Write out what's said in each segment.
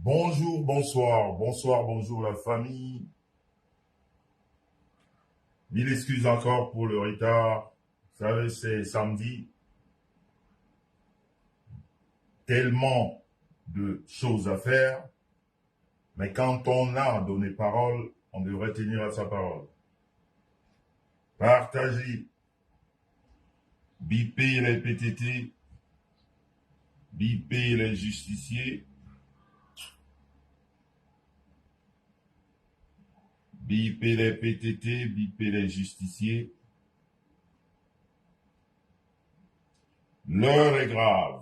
Bonjour, bonsoir, bonsoir, bonjour la famille. Mille excuses encore pour le retard. Vous savez, c'est samedi. Tellement de choses à faire. Mais quand on a donné parole, on devrait tenir à sa parole. Partagez. Biper les PTT. Biper les justiciers. Biper les PTT, biper les justiciers. L'heure est grave.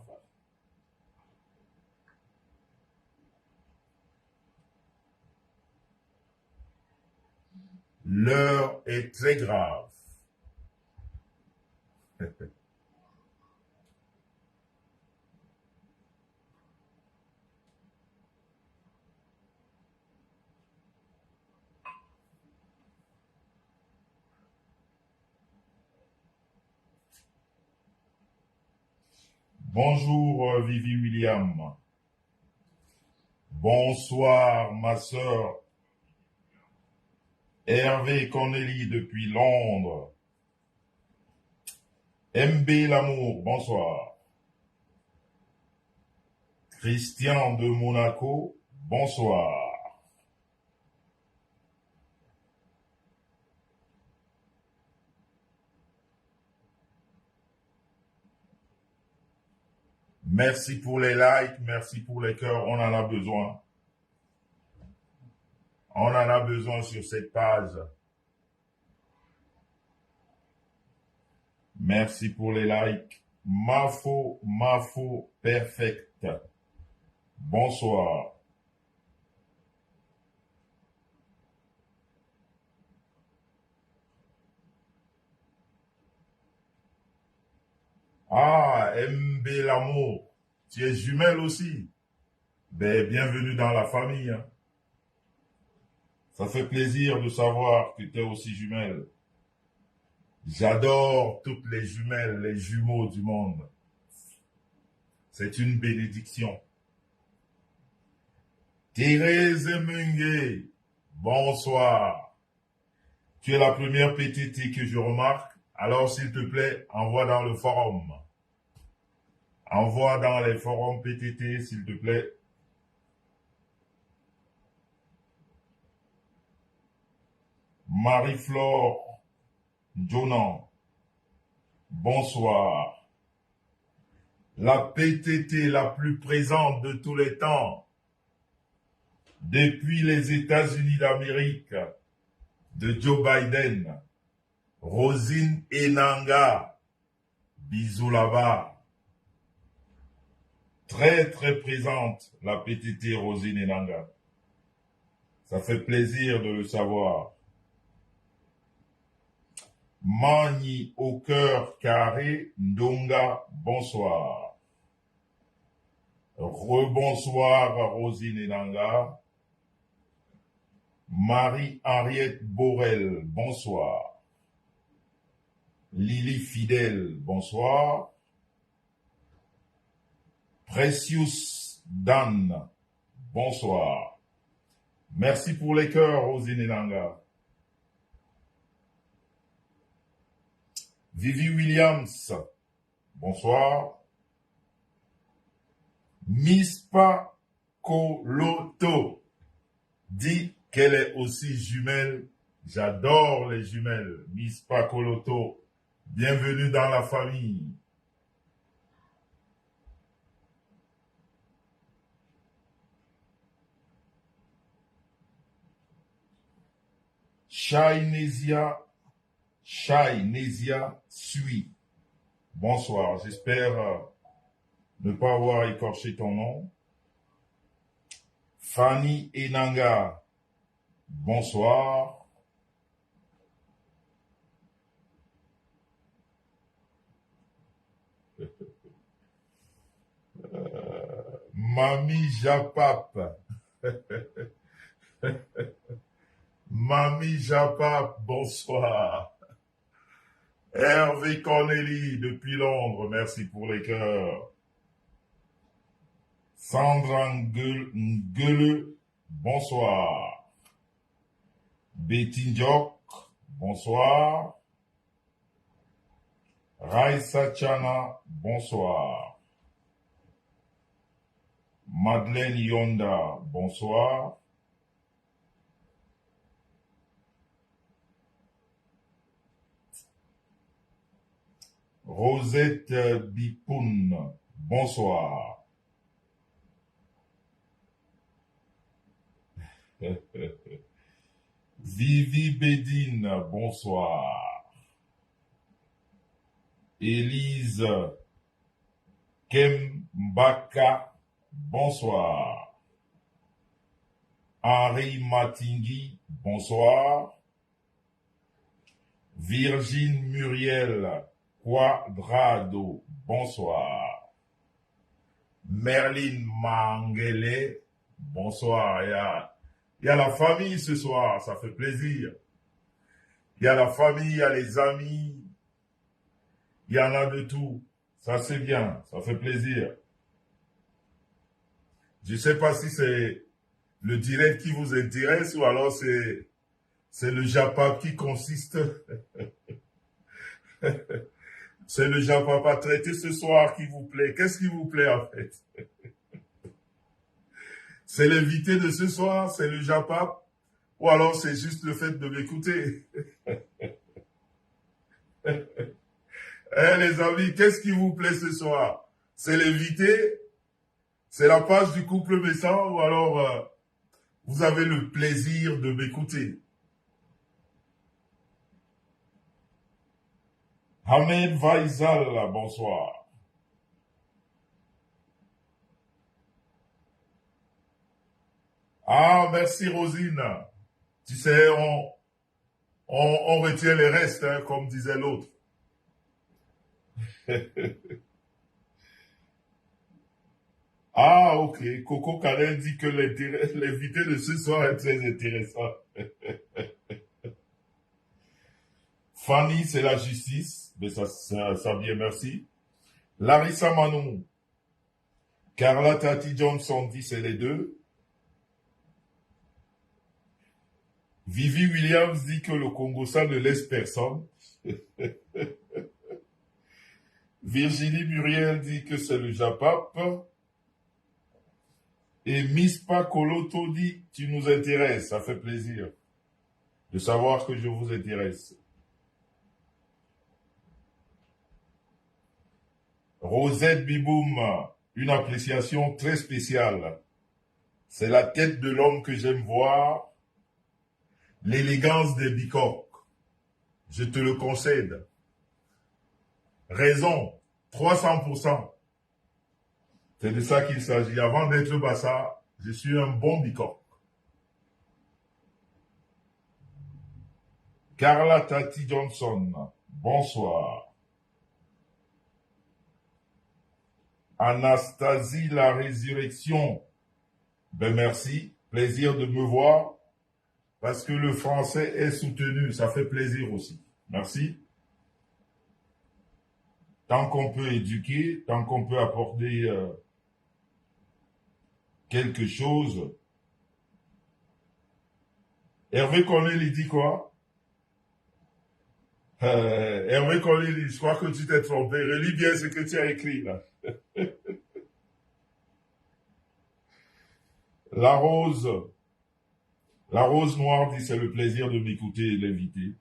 L'heure est très grave. Bonjour Vivi William. Bonsoir ma sœur Hervé Cornélie depuis Londres. MB Lamour, bonsoir. Christian de Monaco, bonsoir. Merci pour les likes, merci pour les cœurs, on en a besoin. On en a besoin sur cette page. Merci pour les likes. Mafo, perfect. Bonsoir. Ah, MB Lamour, tu es jumelle aussi. Ben, bienvenue dans la famille. Hein. Ça fait plaisir de savoir que tu es aussi jumelle. J'adore toutes les jumelles, les jumeaux du monde. C'est une bénédiction. Thérèse Mungue, bonsoir. Tu es la première PTT que je remarque. Alors, s'il te plaît, envoie dans le forum. Envoie dans les forums PTT, s'il te plaît. Marie-Flore Jonan, bonsoir. La PTT la plus présente de tous les temps, depuis les États-Unis d'Amérique, de Joe Biden, Rosine Enanga, bisous là-bas. Très très présente, la PTT Rosine Enanga. Ça fait plaisir de le savoir. Mani au cœur carré, Ndonga, bonsoir. Rebonsoir Rosine Enanga. Marie-Henriette Borel, bonsoir. Lily Fidèle, bonsoir. Precious Dan, bonsoir. Merci pour les cœurs, Rosine Enanga. Vivi Williams, bonsoir. Mispa Koloto dit qu'elle est aussi jumelle. J'adore les jumelles. Mispa Koloto, bienvenue dans la famille. Shainesia Sui. Bonsoir, j'espère ne pas avoir écorché ton nom. Fanny Enanga, bonsoir. Mamie Japap. Mamie Japap, bonsoir. Hervé Cornélie, depuis Londres, merci pour les cœurs. Sandra Nguele, bonsoir. Betty Njok, bonsoir. Raissa Chana, bonsoir. Madeleine Yonda, bonsoir. Rosette Bipoun, bonsoir. Vivi Bedine, bonsoir. Élise Kembaka, bonsoir. Henri Matingui, bonsoir. Virgile Muriel Quadrado, bonsoir. Merlin Mangele, bonsoir. Il y a la famille ce soir, ça fait plaisir. Il y a la famille, il y a les amis, il y en a de tout. Ça c'est bien, ça fait plaisir. Je ne sais pas si c'est le direct qui vous intéresse ou alors c'est le Japap qui consiste. C'est le Japap à traiter ce soir qui vous plaît. Qu'est-ce qui vous plaît en fait? C'est l'invité de ce soir, c'est le Japap, ou alors c'est juste le fait de m'écouter. Les amis, qu'est-ce qui vous plaît ce soir? C'est l'invité? C'est la page du couple Messan, ou alors vous avez le plaisir de m'écouter? Ahmed Vaisal, bonsoir. Ah, merci Rosine. Tu sais, on retient les restes, hein, comme disait l'autre. Ah, ok. Coco Karen dit que l'invité de ce soir est très intéressant. Fanny, c'est la justice. Mais ça vient, merci. Larissa Manon. Carla Tati Johnson dit c'est les deux. Vivi Williams dit que le Congo, ça ne laisse personne. Virginie Muriel dit que c'est le Japap. Et Mispa Koloto dit, tu nous intéresses, ça fait plaisir de savoir que je vous intéresse. Rosette Biboum, une appréciation très spéciale. C'est la tête de l'homme que j'aime voir, l'élégance des bicoques. Je te le concède. Raison, 300%. C'est de ça qu'il s'agit. Avant d'être Bassa, je suis un bon bicoque. Carla Tati Johnson, bonsoir. Anastasie la résurrection, ben merci, plaisir de me voir, parce que le français est soutenu, ça fait plaisir aussi. Merci. Tant qu'on peut éduquer, tant qu'on peut apporter quelque chose. Hervé Collet, il dit quoi? Hervé Collet, je crois que tu t'es trompé. Relis bien ce que tu as écrit là. La rose noire dit c'est le plaisir de m'écouter et l'inviter.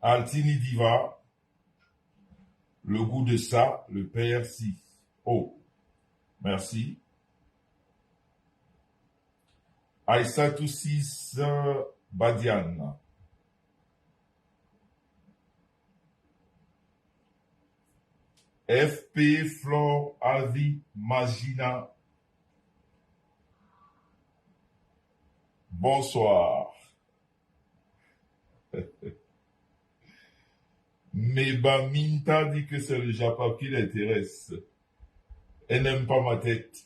Altini Diva, le goût de ça, le père si. Oh, merci. Aïssatou 6 Badiane. FP Flore Avi Magina. Bonsoir. Meba Minta dit que c'est le Japon qui l'intéresse. Elle n'aime pas ma tête.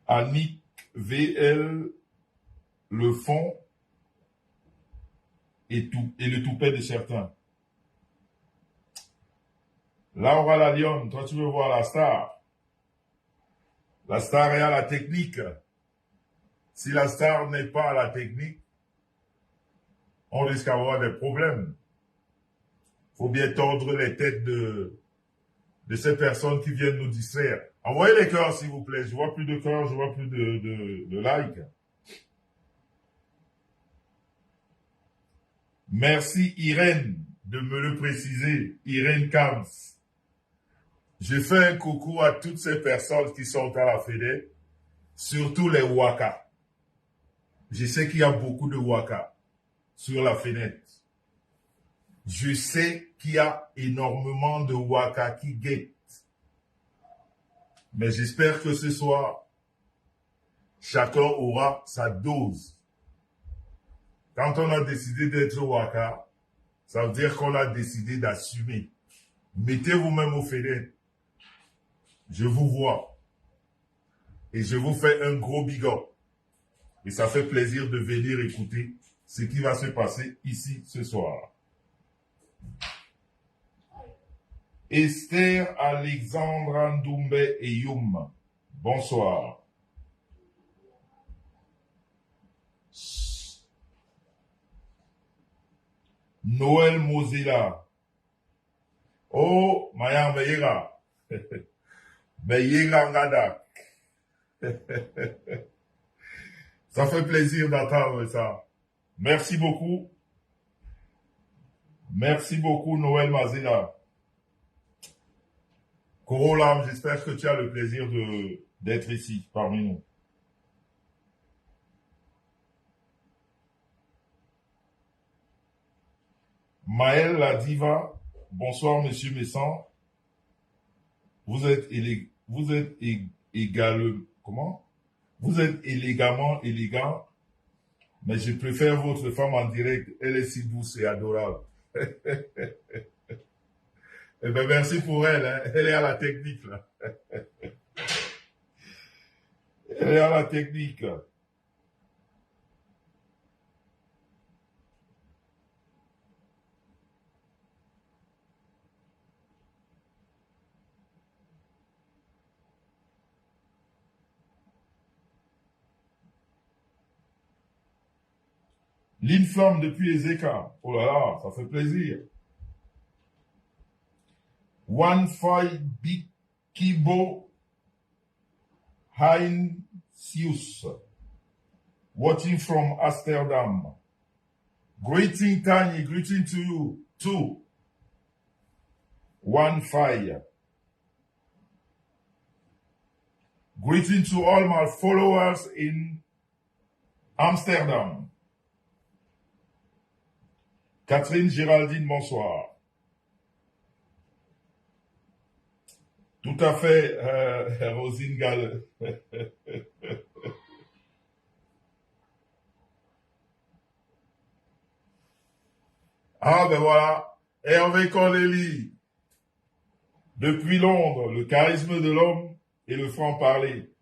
Annick VL, le fond et le toupet de certains. Laura la Lyon, toi tu veux voir la star. La star est à la technique. Si la star n'est pas à la technique, on risque d'avoir des problèmes. Il faut bien tordre les têtes de ces personnes qui viennent nous distraire. Envoyez les cœurs, s'il vous plaît. Je vois plus de cœurs, je vois plus de likes. Merci Irène de me le préciser. Irène Kams. Je fais un coucou à toutes ces personnes qui sont à la Fédé, surtout les Waka. Je sais qu'il y a beaucoup de Waka sur la fenêtre. Je sais qu'il y a énormément de Waka qui guettent. Mais j'espère que ce soir, chacun aura sa dose. Quand on a décidé d'être Waka, ça veut dire qu'on a décidé d'assumer. Mettez vous-même aux fenêtres. Je vous vois. Et je vous fais un gros big up. Et ça fait plaisir de venir écouter ce qui va se passer ici ce soir. Esther Alexandra Ndoumbe et Youm. Bonsoir. Noël Mozilla. Oh, Maya Meyera. Meyera Ngada. Ça fait plaisir d'entendre ça. Merci beaucoup. Merci beaucoup, Noël Mazila. Corolam, j'espère que tu as le plaisir d'être ici, parmi nous. Maël la diva, bonsoir, monsieur Messan. Vous êtes comment? Vous êtes élégamment élégant, mais je préfère votre femme en direct. Elle est si douce et adorable. Eh bien, merci pour elle. Hein. Elle est à la technique, là. Elle est à la technique. L'inflamme depuis Ezeka. Oh là là, ça fait plaisir. One fight big Kibo Heinsius. Watching from Amsterdam. Greeting Tanya, greeting to you too. One fire. Greeting to all my followers in Amsterdam. Catherine Géraldine, bonsoir. Tout à fait, Rosine Gall. Ah ben voilà, Hervé Cornélie. Depuis Londres, le charisme de l'homme et le franc-parler.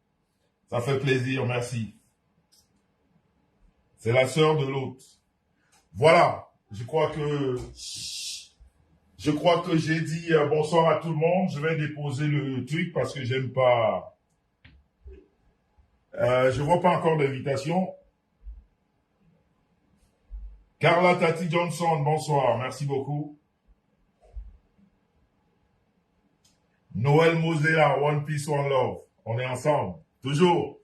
Ça fait plaisir, merci. C'est la sœur de l'autre. Voilà, je crois que j'ai dit bonsoir à tout le monde. Je vais déposer le truc parce que j'aime pas. Je vois pas encore d'invitation. Carla Tati Johnson, bonsoir, merci beaucoup. Noël Mosella, One Peace, One Love. On est ensemble. Toujours.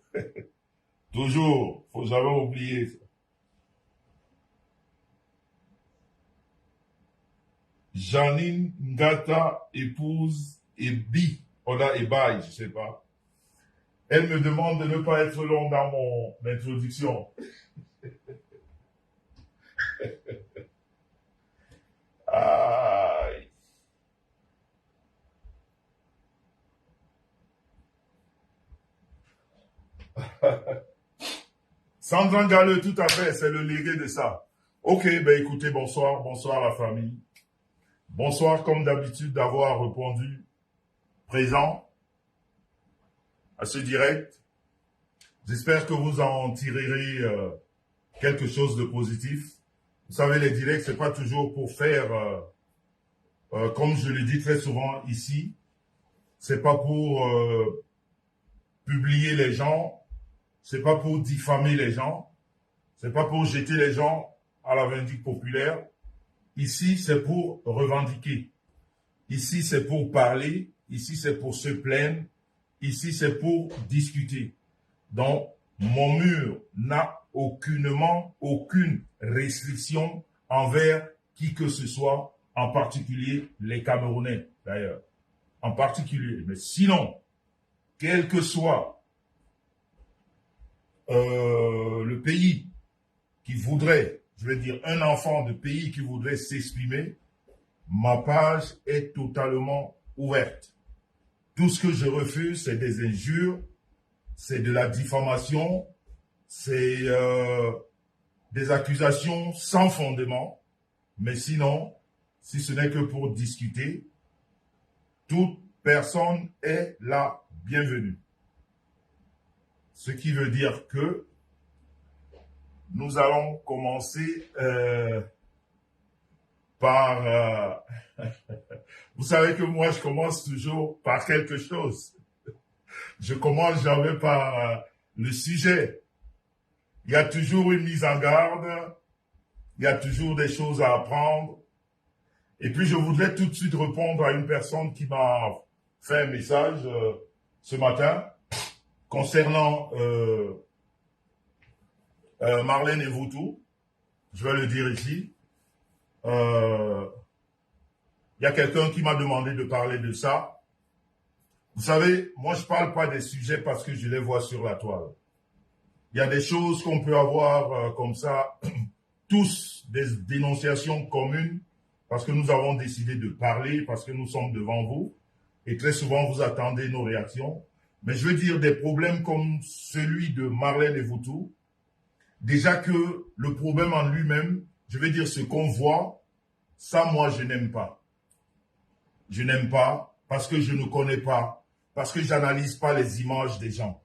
Toujours. Faut jamais oublier ça. Janine Ngata, épouse et Bi. Oda Ebaï, je sais pas. Elle me demande de ne pas être long dans mon introduction. Aïe. Sandra Galleux, tout à fait, c'est le légué de ça. Ok, ben écoutez, bonsoir, bonsoir la famille. Bonsoir, comme d'habitude, d'avoir répondu présent à ce direct. J'espère que vous en tirerez quelque chose de positif. Vous savez, les directs, c'est pas toujours pour faire, comme je le dis très souvent ici, c'est pas pour publier les gens, c'est pas pour diffamer les gens, c'est pas pour jeter les gens à la vindicte populaire. Ici, c'est pour revendiquer. Ici, c'est pour parler. Ici, c'est pour se plaindre. Ici, c'est pour discuter. Donc, mon mur n'a aucunement aucune restriction envers qui que ce soit, en particulier les Camerounais, d'ailleurs. En particulier. Mais sinon, quel que soit le pays qui voudrait, je veux dire, un enfant de pays qui voudrait s'exprimer, ma page est totalement ouverte. Tout ce que je refuse, c'est des injures, c'est de la diffamation, c'est des accusations sans fondement. Mais sinon, si ce n'est que pour discuter, toute personne est la bienvenue. Ce qui veut dire que nous allons commencer par... vous savez que moi, je commence toujours par quelque chose. Je commence jamais par le sujet. Il y a toujours une mise en garde, il y a toujours des choses à apprendre. Et puis, je voudrais tout de suite répondre à une personne qui m'a fait un message ce matin concernant Marlène Evoutou. Je vais le dire ici. Il y a quelqu'un qui m'a demandé de parler de ça. Vous savez, moi, je ne parle pas des sujets parce que je les vois sur la toile. Il y a des choses qu'on peut avoir comme ça, tous des dénonciations communes, parce que nous avons décidé de parler, parce que nous sommes devant vous, et très souvent, vous attendez nos réactions. Mais je veux dire des problèmes comme celui de Marlène Evoutou. Déjà que le problème en lui-même, je veux dire ce qu'on voit, ça, moi, je n'aime pas. Je n'aime pas parce que je ne connais pas, parce que je n'analyse pas les images des gens.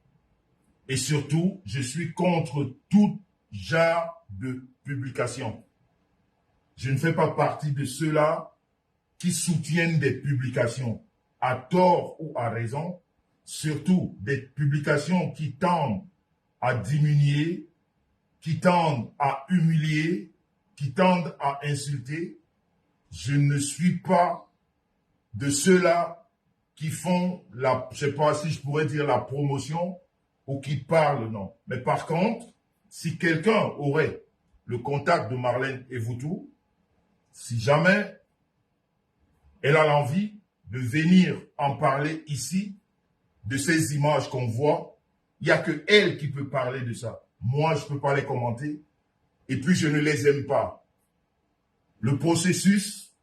Et surtout, je suis contre tout genre de publication. Je ne fais pas partie de ceux-là qui soutiennent des publications, à tort ou à raison, surtout des publications qui tendent à diminuer, qui tendent à humilier, qui tendent à insulter. Je ne suis pas de ceux-là qui font la, je ne sais pas si je pourrais dire la promotion ou qui parlent, non. Mais par contre, si quelqu'un aurait le contact de Marlène Evoutou, si jamais elle a l'envie de venir en parler ici, de ces images qu'on voit, il n'y a que elle qui peut parler de ça. Moi, je ne peux pas les commenter. Et puis, je ne les aime pas. Le processus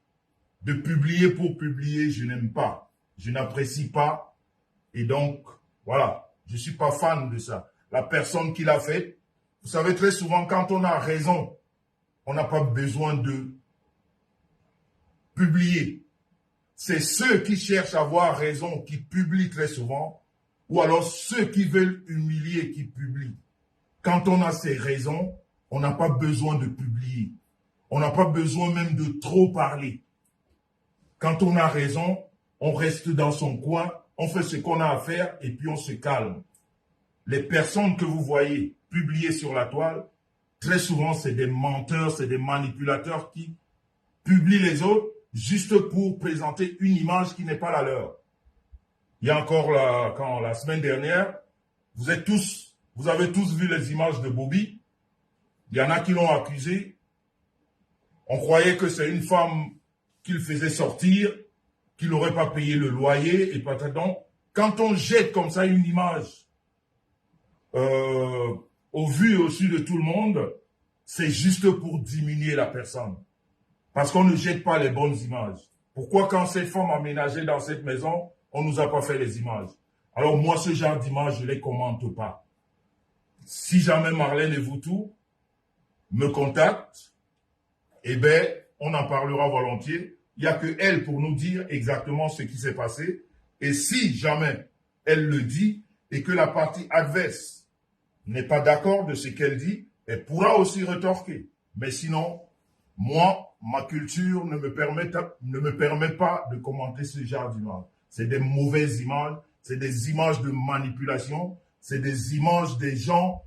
de publier pour publier, je n'aime pas. Je n'apprécie pas. Et donc, voilà, je ne suis pas fan de ça. La personne qui l'a fait, vous savez, très souvent, quand on a raison, on n'a pas besoin de publier. C'est ceux qui cherchent à avoir raison qui publient très souvent, ou alors ceux qui veulent humilier qui publient. Quand on a ces raisons, on n'a pas besoin de publier. On n'a pas besoin même de trop parler. Quand on a raison, on reste dans son coin, on fait ce qu'on a à faire et puis on se calme. Les personnes que vous voyez publiées sur la toile, très souvent, c'est des menteurs, c'est des manipulateurs qui publient les autres juste pour présenter une image qui n'est pas la leur. Il y a encore la semaine dernière, vous avez tous vu les images de Bobby. Il y en a qui l'ont accusé. On croyait que c'est une femme qu'il faisait sortir, qu'il n'aurait pas payé le loyer et pataton. Quand on jette comme ça une image au vu et au su de tout le monde, c'est juste pour diminuer la personne. Parce qu'on ne jette pas les bonnes images. Pourquoi quand cette femme a aménagé dans cette maison, on ne nous a pas fait les images? Alors moi, ce genre d'images, je ne les commente pas. Si jamais Marlène Evoutou me contacte, eh bien, on en parlera volontiers. Il n'y a que elle pour nous dire exactement ce qui s'est passé. Et si jamais elle le dit et que la partie adverse n'est pas d'accord de ce qu'elle dit, elle pourra aussi retorquer. Mais sinon, moi, ma culture ne me permet pas de commenter ce genre d'images. C'est des mauvaises images, c'est des images de manipulation, c'est des images des gens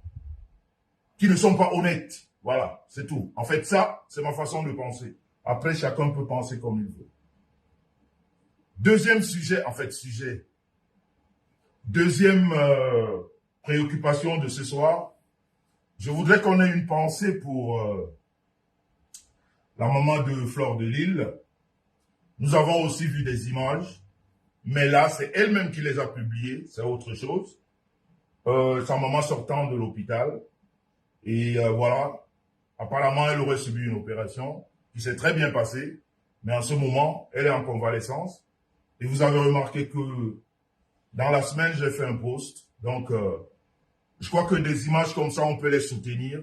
qui ne sont pas honnêtes. Voilà, c'est tout. En fait, ça, c'est ma façon de penser. Après, chacun peut penser comme il veut. Deuxième sujet, deuxième préoccupation de ce soir, je voudrais qu'on ait une pensée pour la maman de Fleur de Lille. Nous avons aussi vu des images, mais là, c'est elle-même qui les a publiées, c'est autre chose. Sa maman sortant de l'hôpital, et voilà, apparemment, elle aurait subi une opération qui s'est très bien passée, mais en ce moment, elle est en convalescence. Et vous avez remarqué que dans la semaine, j'ai fait un post. Donc, je crois que des images comme ça, on peut les soutenir.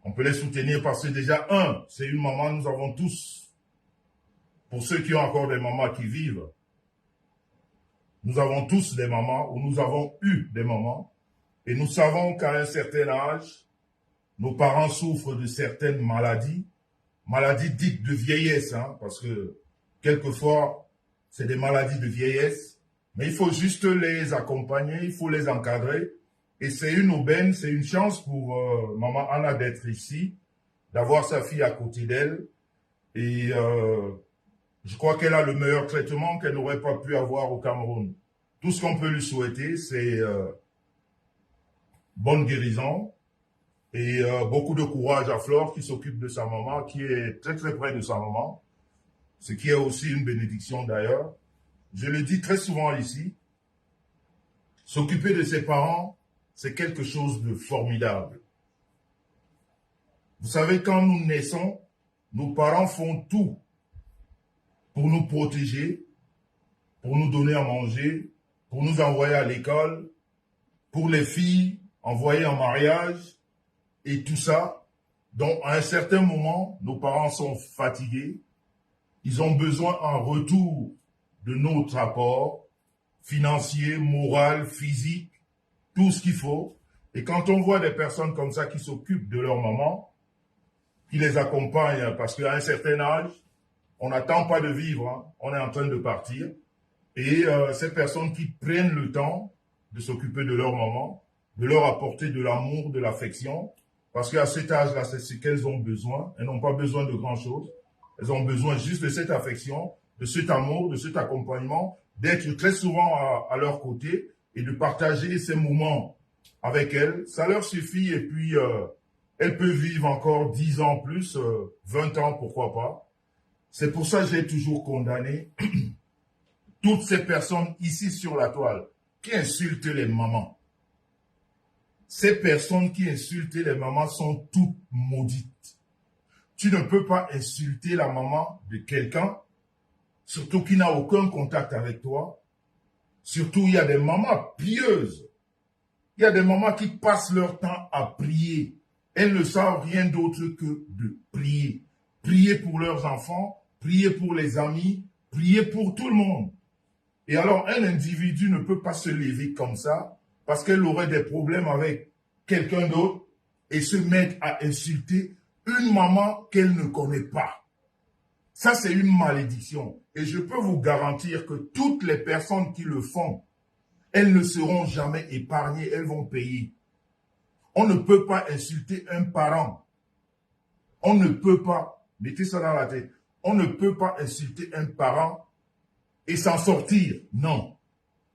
On peut les soutenir parce que déjà, c'est une maman, nous avons tous, pour ceux qui ont encore des mamans qui vivent, nous avons tous des mamans ou nous avons eu des mamans. Et nous savons qu'à un certain âge, nos parents souffrent de certaines maladies dites de vieillesse, hein, parce que quelquefois, c'est des maladies de vieillesse, mais il faut juste les accompagner, il faut les encadrer. Et c'est une aubaine, c'est une chance pour maman Anna d'être ici, d'avoir sa fille à côté d'elle. Et je crois qu'elle a le meilleur traitement qu'elle n'aurait pas pu avoir au Cameroun. Tout ce qu'on peut lui souhaiter, c'est bonne guérison et beaucoup de courage à Flore qui s'occupe de sa maman, qui est très très près de sa maman, ce qui est aussi une bénédiction d'ailleurs. Je le dis très souvent ici, s'occuper de ses parents, c'est quelque chose de formidable. Vous savez, quand nous naissons, nos parents font tout pour nous protéger, pour nous donner à manger, pour nous envoyer à l'école, pour les filles, envoyer en mariage, et tout ça. Donc, à un certain moment, nos parents sont fatigués. Ils ont besoin en retour de notre apport financier, moral, physique, tout ce qu'il faut. Et quand on voit des personnes comme ça qui s'occupent de leur maman, qui les accompagnent, parce qu'à un certain âge, on n'attend pas de vivre, hein, on est en train de partir. Et ces personnes qui prennent le temps de s'occuper de leur maman, de leur apporter de l'amour, de l'affection, parce qu'à cet âge-là, c'est ce qu'elles ont besoin. Elles n'ont pas besoin de grand-chose. Elles ont besoin juste de cette affection, de cet amour, de cet accompagnement, d'être très souvent à leur côté et de partager ces moments avec elles. Ça leur suffit et puis elles peuvent vivre encore 10 ans plus, 20 ans, pourquoi pas. C'est pour ça que j'ai toujours condamné toutes ces personnes ici sur la toile qui insultent les mamans. Ces personnes qui insultent les mamans sont toutes maudites. Tu ne peux pas insulter la maman de quelqu'un, surtout qui n'a aucun contact avec toi. Surtout, il y a des mamans pieuses. Il y a des mamans qui passent leur temps à prier. Elles ne savent rien d'autre que de prier. Prier pour leurs enfants, prier pour les amis, prier pour tout le monde. Et alors, un individu ne peut pas se lever comme ça parce qu'elle aurait des problèmes avec quelqu'un d'autre et se mettre à insulter une maman qu'elle ne connaît pas. Ça, c'est une malédiction. Et je peux vous garantir que toutes les personnes qui le font, elles ne seront jamais épargnées, elles vont payer. On ne peut pas insulter un parent. On ne peut pas, mettez ça dans la tête, on ne peut pas insulter un parent et s'en sortir. Non.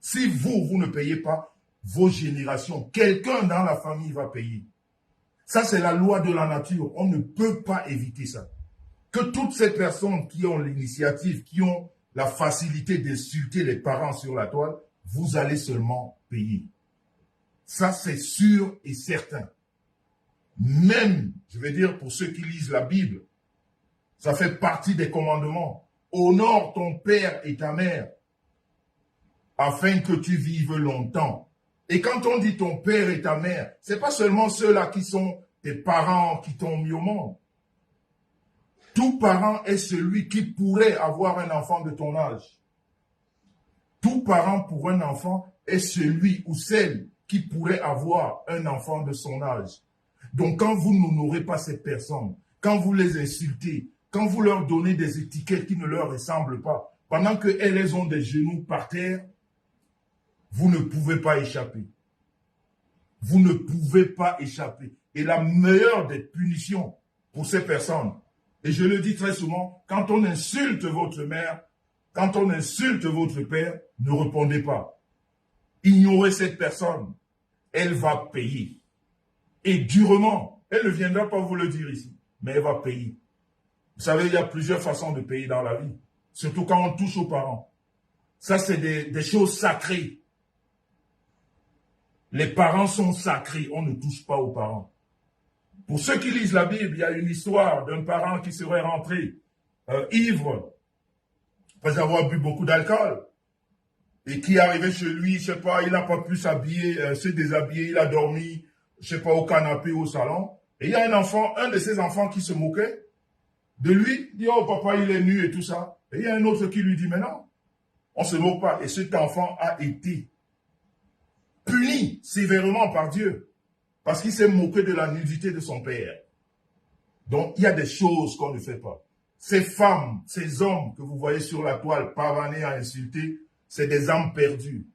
Si vous ne payez pas, vos générations, quelqu'un dans la famille va payer. Ça, c'est la loi de la nature. On ne peut pas éviter ça. Que toutes ces personnes qui ont l'initiative, qui ont la facilité d'insulter les parents sur la toile, vous allez seulement payer. Ça, c'est sûr et certain. Même, je vais dire, pour ceux qui lisent la Bible, ça fait partie des commandements. Honore ton père et ta mère, afin que tu vives longtemps. Et quand on dit ton père et ta mère, c'est pas seulement ceux-là qui sont tes parents qui t'ont mis au monde. Tout parent est celui qui pourrait avoir un enfant de ton âge. Tout parent pour un enfant est celui ou celle qui pourrait avoir un enfant de son âge. Donc quand vous n'honorez pas ces personnes, quand vous les insultez, quand vous leur donnez des étiquettes qui ne leur ressemblent pas, pendant qu'elles ont des genoux par terre, vous ne pouvez pas échapper. Vous ne pouvez pas échapper. Et la meilleure des punitions pour ces personnes, et je le dis très souvent, quand on insulte votre mère, quand on insulte votre père, ne répondez pas. Ignorez cette personne. Elle va payer. Et durement. Elle ne viendra pas vous le dire ici, mais elle va payer. Vous savez, il y a plusieurs façons de payer dans la vie. Surtout quand on touche aux parents. Ça, c'est des choses sacrées. Les parents sont sacrés. On ne touche pas aux parents. Pour ceux qui lisent la Bible, il y a une histoire d'un parent qui serait rentré ivre, après avoir bu beaucoup d'alcool, et qui est arrivé chez lui, je sais pas, il n'a pas pu s'habiller, se déshabiller, il a dormi, je sais pas, au canapé, au salon. Et il y a un enfant, un de ses enfants qui se moquait de lui, dit, oh papa, il est nu et tout ça. Et il y a un autre qui lui dit, mais non, on ne se moque pas. Et cet enfant a été puni sévèrement par Dieu, parce qu'il s'est moqué de la nudité de son père. Donc, il y a des choses qu'on ne fait pas. Ces femmes, ces hommes que vous voyez sur la toile pavaner à insulter, c'est des âmes perdues.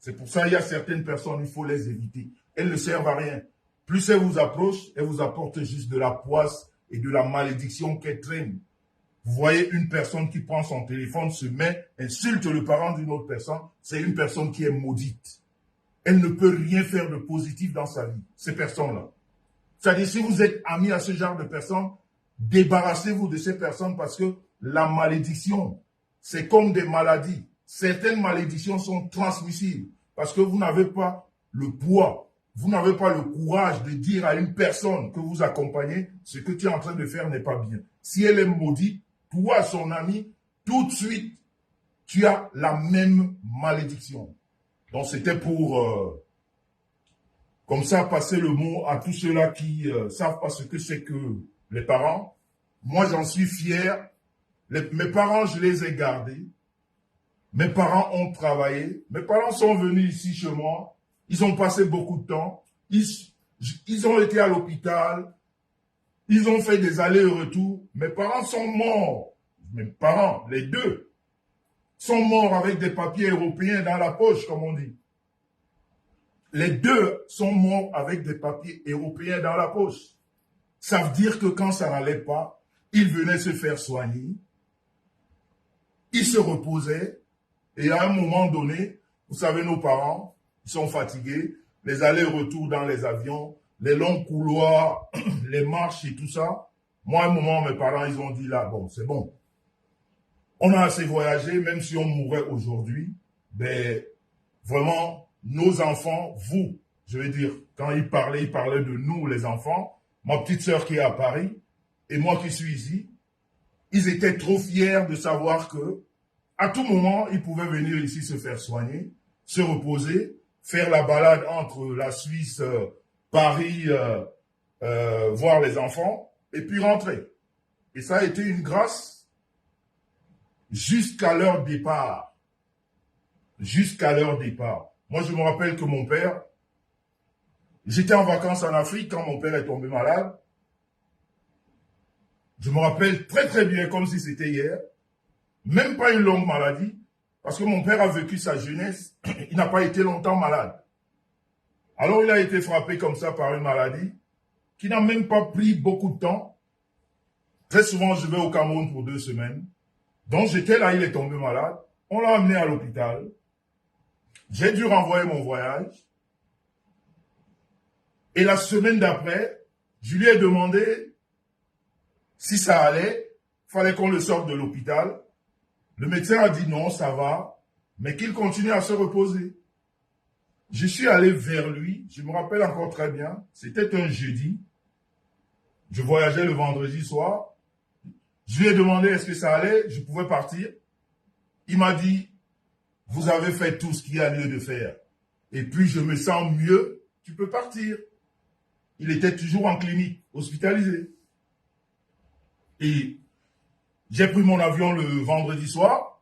C'est pour ça qu'il y a certaines personnes, il faut les éviter. Elles ne servent à rien. Plus elles vous approchent, elles vous apportent juste de la poisse et de la malédiction qu'elles traînent. Vous voyez une personne qui prend son téléphone, se met, insulte le parent d'une autre personne, c'est une personne qui est maudite. Elle ne peut rien faire de positif dans sa vie, ces personnes-là. C'est-à-dire, si vous êtes amis à ce genre de personnes, débarrassez-vous de ces personnes parce que la malédiction, c'est comme des maladies. Certaines malédictions sont transmissibles parce que vous n'avez pas le poids, vous n'avez pas le courage de dire à une personne que vous accompagnez, ce que tu es en train de faire n'est pas bien. Si elle est maudite, toi, son ami, tout de suite, tu as la même malédiction. Donc, c'était pour, comme ça, passer le mot à tous ceux-là qui savent pas ce que c'est que les parents. Moi, j'en suis fier. Mes parents, je les ai gardés. Mes parents ont travaillé. Mes parents sont venus ici chez moi. Ils ont passé beaucoup de temps. Ils ont été à l'hôpital. Ils ont fait des allers et retours. Mes parents sont morts. Mes parents, les deux, sont morts avec des papiers européens dans la poche, comme on dit. Les deux sont morts avec des papiers européens dans la poche. Ça veut dire que quand ça n'allait pas, ils venaient se faire soigner. Ils se reposaient. Et à un moment donné, vous savez, nos parents, ils sont fatigués. Les allers-retours dans les avions, les longs couloirs, les marches et tout ça. Moi, à un moment, mes parents, ils ont dit là, bon, c'est bon. On a assez voyagé, même si on mourait aujourd'hui. Ben, vraiment, nos enfants, vous, je veux dire, quand ils parlaient de nous, les enfants, ma petite sœur qui est à Paris, et moi qui suis ici, ils étaient trop fiers de savoir que, à tout moment, ils pouvaient venir ici se faire soigner, se reposer, faire la balade entre la Suisse, Paris, voir les enfants, et puis rentrer. Et ça a été une grâce jusqu'à leur départ. Jusqu'à leur départ. Moi, je me rappelle que mon père, j'étais en vacances en Afrique quand mon père est tombé malade. Je me rappelle très très bien comme si c'était hier. Même pas une longue maladie. Parce que mon père a vécu sa jeunesse. Il n'a pas été longtemps malade. Alors il a été frappé comme ça par une maladie qui n'a même pas pris beaucoup de temps. Très souvent, je vais au Cameroun pour 2 semaines. Donc j'étais là, il est tombé malade. On l'a amené à l'hôpital. J'ai dû renvoyer mon voyage. Et la semaine d'après, je lui ai demandé si ça allait. Il fallait qu'on le sorte de l'hôpital. Le médecin a dit non, ça va, mais qu'il continue à se reposer. Je suis allé vers lui, je me rappelle encore très bien, c'était un jeudi. Je voyageais le vendredi soir. Je lui ai demandé est-ce que ça allait, je pouvais partir. Il m'a dit, vous avez fait tout ce qu'il y a lieu de faire. Et puis je me sens mieux, tu peux partir. Il était toujours en clinique, hospitalisé. Et J'ai pris mon avion le vendredi soir.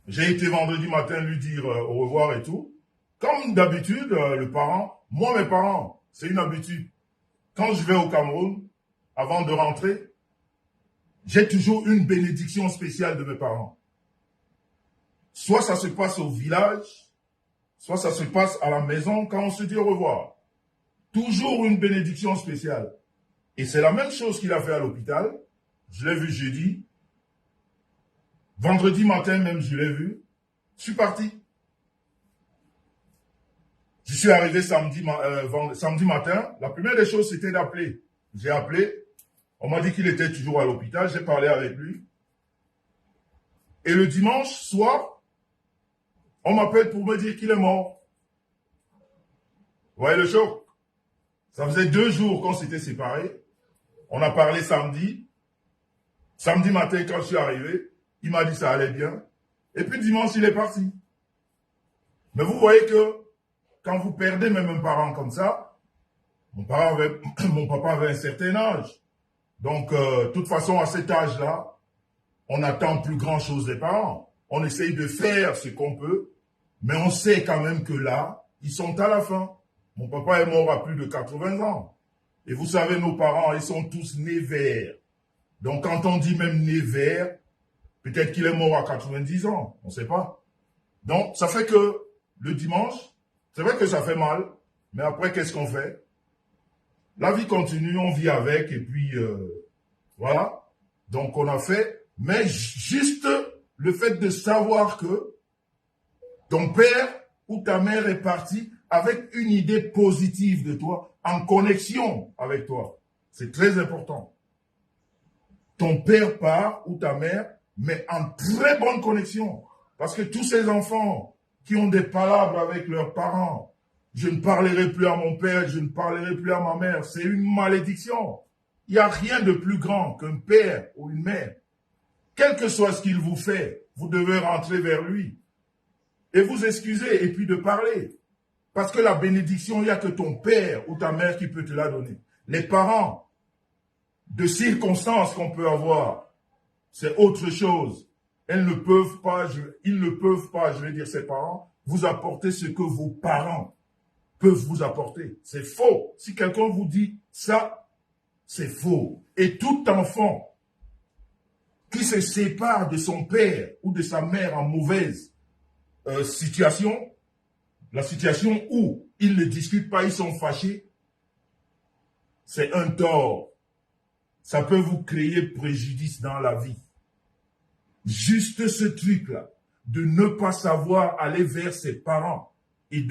J'ai été vendredi matin lui dire au revoir et tout. Comme d'habitude, le parent, moi mes parents, c'est une habitude. Quand je vais au Cameroun, avant de rentrer, j'ai toujours une bénédiction spéciale de mes parents. Soit ça se passe au village, soit ça se passe à la maison quand on se dit au revoir. Toujours une bénédiction spéciale. Et c'est la même chose qu'il a fait à l'hôpital. Je l'ai vu jeudi. Vendredi matin même, je l'ai vu. Je suis parti. Je suis arrivé samedi matin. La première des choses, c'était d'appeler. J'ai appelé. On m'a dit qu'il était toujours à l'hôpital. J'ai parlé avec lui. Et le dimanche soir, on m'appelle pour me dire qu'il est mort. Vous voyez le choc? Ça faisait 2 jours qu'on s'était séparés. On a parlé samedi. Samedi matin, quand je suis arrivé, il m'a dit ça allait bien. Et puis dimanche, il est parti. Mais vous voyez que quand vous perdez même un parent comme ça, mon papa avait un certain âge. Donc, de toute façon, à cet âge-là, on n'attend plus grand-chose des parents. On essaye de faire ce qu'on peut, mais on sait quand même que là, ils sont à la fin. Mon papa est mort à plus de 80 ans. Et vous savez, nos parents, ils sont tous nés verts. Donc, quand on dit même né vert, peut-être qu'il est mort à 90 ans. On ne sait pas. Donc, ça fait que le dimanche, c'est vrai que ça fait mal, mais après, qu'est-ce qu'on fait? La vie continue, on vit avec, et puis, voilà. Donc, on a fait, mais juste le fait de savoir que ton père ou ta mère est parti avec une idée positive de toi, en connexion avec toi. C'est très important. Ton père part ou ta mère, mais en très bonne connexion. Parce que tous ces enfants qui ont des palabres avec leurs parents, je ne parlerai plus à mon père, je ne parlerai plus à ma mère, c'est une malédiction. Il n'y a rien de plus grand qu'un père ou une mère. Quel que soit ce qu'il vous fait, vous devez rentrer vers lui et vous excuser et puis de parler. Parce que la bénédiction, il n'y a que ton père ou ta mère qui peut te la donner. Les parents, de circonstances qu'on peut avoir, c'est autre chose. Ils ne peuvent pas, je vais dire ses parents, vous apporter ce que vos parents peuvent vous apporter. C'est faux. Si quelqu'un vous dit ça, c'est faux. Et tout enfant qui se sépare de son père ou de sa mère en mauvaise situation, la situation où ils ne discutent pas, ils sont fâchés, c'est un tort. Ça peut vous créer préjudice dans la vie. Juste ce truc-là, de ne pas savoir aller vers ses parents et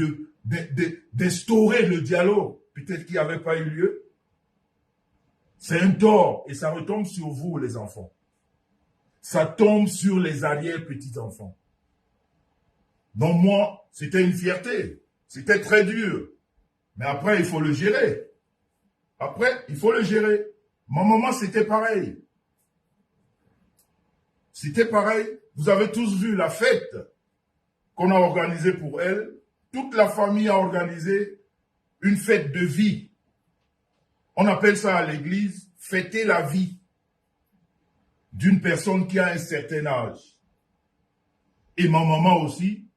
d'instaurer le dialogue, peut-être qu'il n'y avait pas eu lieu, c'est un tort et ça retombe sur vous, les enfants. Ça tombe sur les arrière-petits-enfants. Donc moi, c'était une fierté. C'était très dur. Mais après, il faut le gérer. Après, il faut le gérer. Ma maman, c'était pareil. C'était pareil. Vous avez tous vu la fête qu'on a organisée pour elle. Toute la famille a organisé une fête de vie. On appelle ça à l'église fêter la vie d'une personne qui a un certain âge. Et ma maman aussi,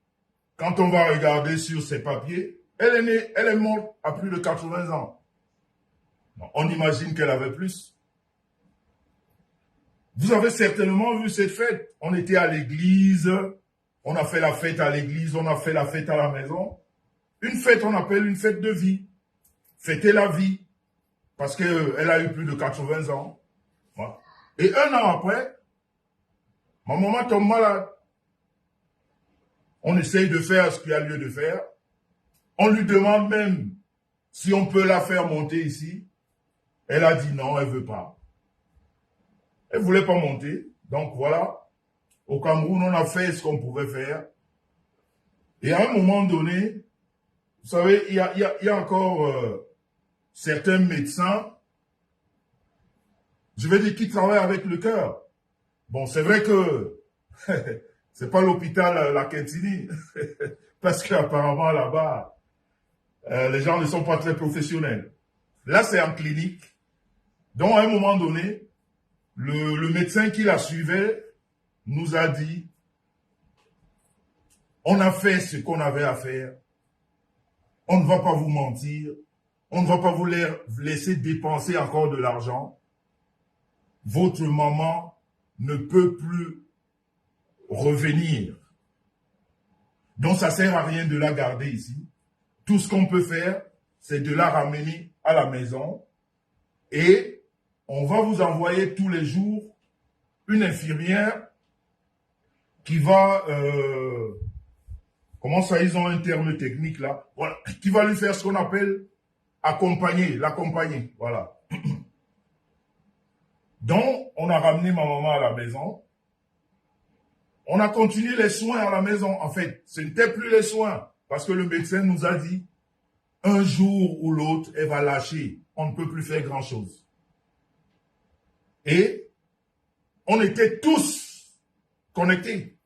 quand on va regarder sur ses papiers, elle est morte à plus de 80 ans. On imagine qu'elle avait plus. Vous avez certainement vu cette fête. On était à l'église, on a fait la fête à l'église, on a fait la fête à la maison. Une fête, on appelle une fête de vie. Fêter la vie. Parce qu'elle a eu plus de 80 ans. Voilà. Et 1 an après, ma maman tombe malade. On essaye de faire ce qu'il y a lieu de faire. On lui demande même si on peut la faire monter ici. Elle a dit non, elle ne veut pas. Elle ne voulait pas monter. Donc voilà, au Cameroun, on a fait ce qu'on pouvait faire. Et à un moment donné, vous savez, il y a encore certains médecins, je vais dire, qui travaillent avec le cœur. Bon, c'est vrai que c'est pas l'hôpital La Quintini, parce qu'apparemment là-bas, les gens ne sont pas très professionnels. Là, c'est en clinique. Donc, à un moment donné, le médecin qui la suivait nous a dit, on a fait ce qu'on avait à faire, on ne va pas vous mentir, on ne va pas vous laisser dépenser encore de l'argent. Votre maman ne peut plus revenir. Donc ça ne sert à rien de la garder ici. Tout ce qu'on peut faire, c'est de la ramener à la maison et on va vous envoyer tous les jours une infirmière qui va, comment ça, ils ont un terme technique là, voilà, qui va lui faire ce qu'on appelle l'accompagner, voilà. Donc, on a ramené ma maman à la maison. On a continué les soins à la maison. En fait, ce n'était plus les soins parce que le médecin nous a dit, un jour ou l'autre, elle va lâcher. On ne peut plus faire grand-chose. Et on était tous connectés.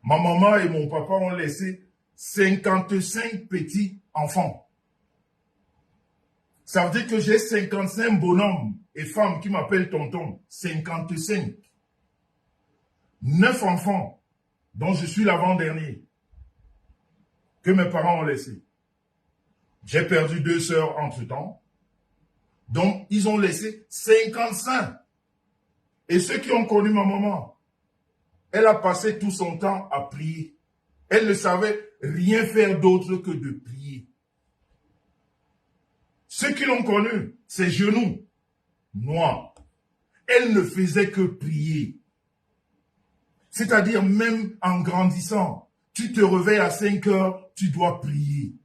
Ma maman et mon papa ont laissé 55 petits enfants. Ça veut dire que j'ai 55 bonhommes et femmes qui m'appellent tonton. 55. 9 enfants, dont je suis l'avant-dernier, que mes parents ont laissé. J'ai perdu 2 sœurs entre-temps. Donc, ils ont laissé 55. Et ceux qui ont connu ma maman, elle a passé tout son temps à prier. Elle ne savait rien faire d'autre que de prier. Ceux qui l'ont connue, ses genoux noirs. Elle ne faisait que prier. C'est-à-dire, même en grandissant, tu te réveilles à 5 heures, tu dois prier.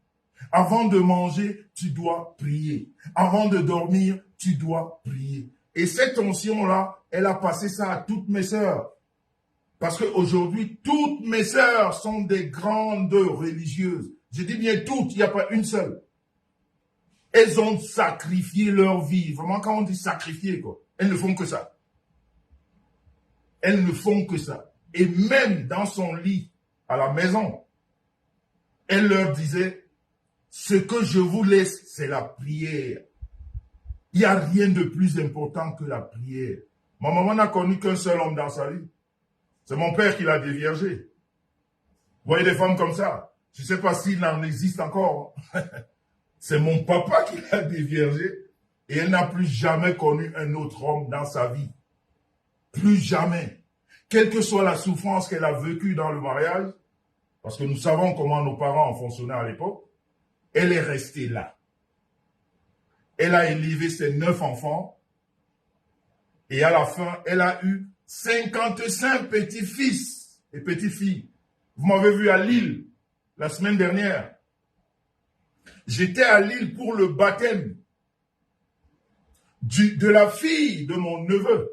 Avant de manger, tu dois prier. Avant de dormir, tu dois prier. Et cette onction-là, elle a passé ça à toutes mes sœurs. Parce qu'aujourd'hui, toutes mes sœurs sont des grandes religieuses. Je dis bien toutes, il n'y a pas une seule. Elles ont sacrifié leur vie. Vraiment, quand on dit sacrifier, quoi, elles ne font que ça. Elles ne font que ça. Et même dans son lit, à la maison, elle leur disait, ce que je vous laisse, c'est la prière. Il n'y a rien de plus important que la prière. Ma maman n'a connu qu'un seul homme dans sa vie. C'est mon père qui l'a déviergé. Vous voyez des femmes comme ça? Je ne sais pas s'il en existe encore. C'est mon papa qui l'a déviergé et elle n'a plus jamais connu un autre homme dans sa vie. Plus jamais. Quelle que soit la souffrance qu'elle a vécue dans le mariage, parce que nous savons comment nos parents ont fonctionné à l'époque, elle est restée là. Elle a élevé ses 9 enfants et à la fin, elle a eu 55 petits-fils et petites-filles. Vous m'avez vu à Lille la semaine dernière. J'étais à Lille pour le baptême de la fille de mon neveu.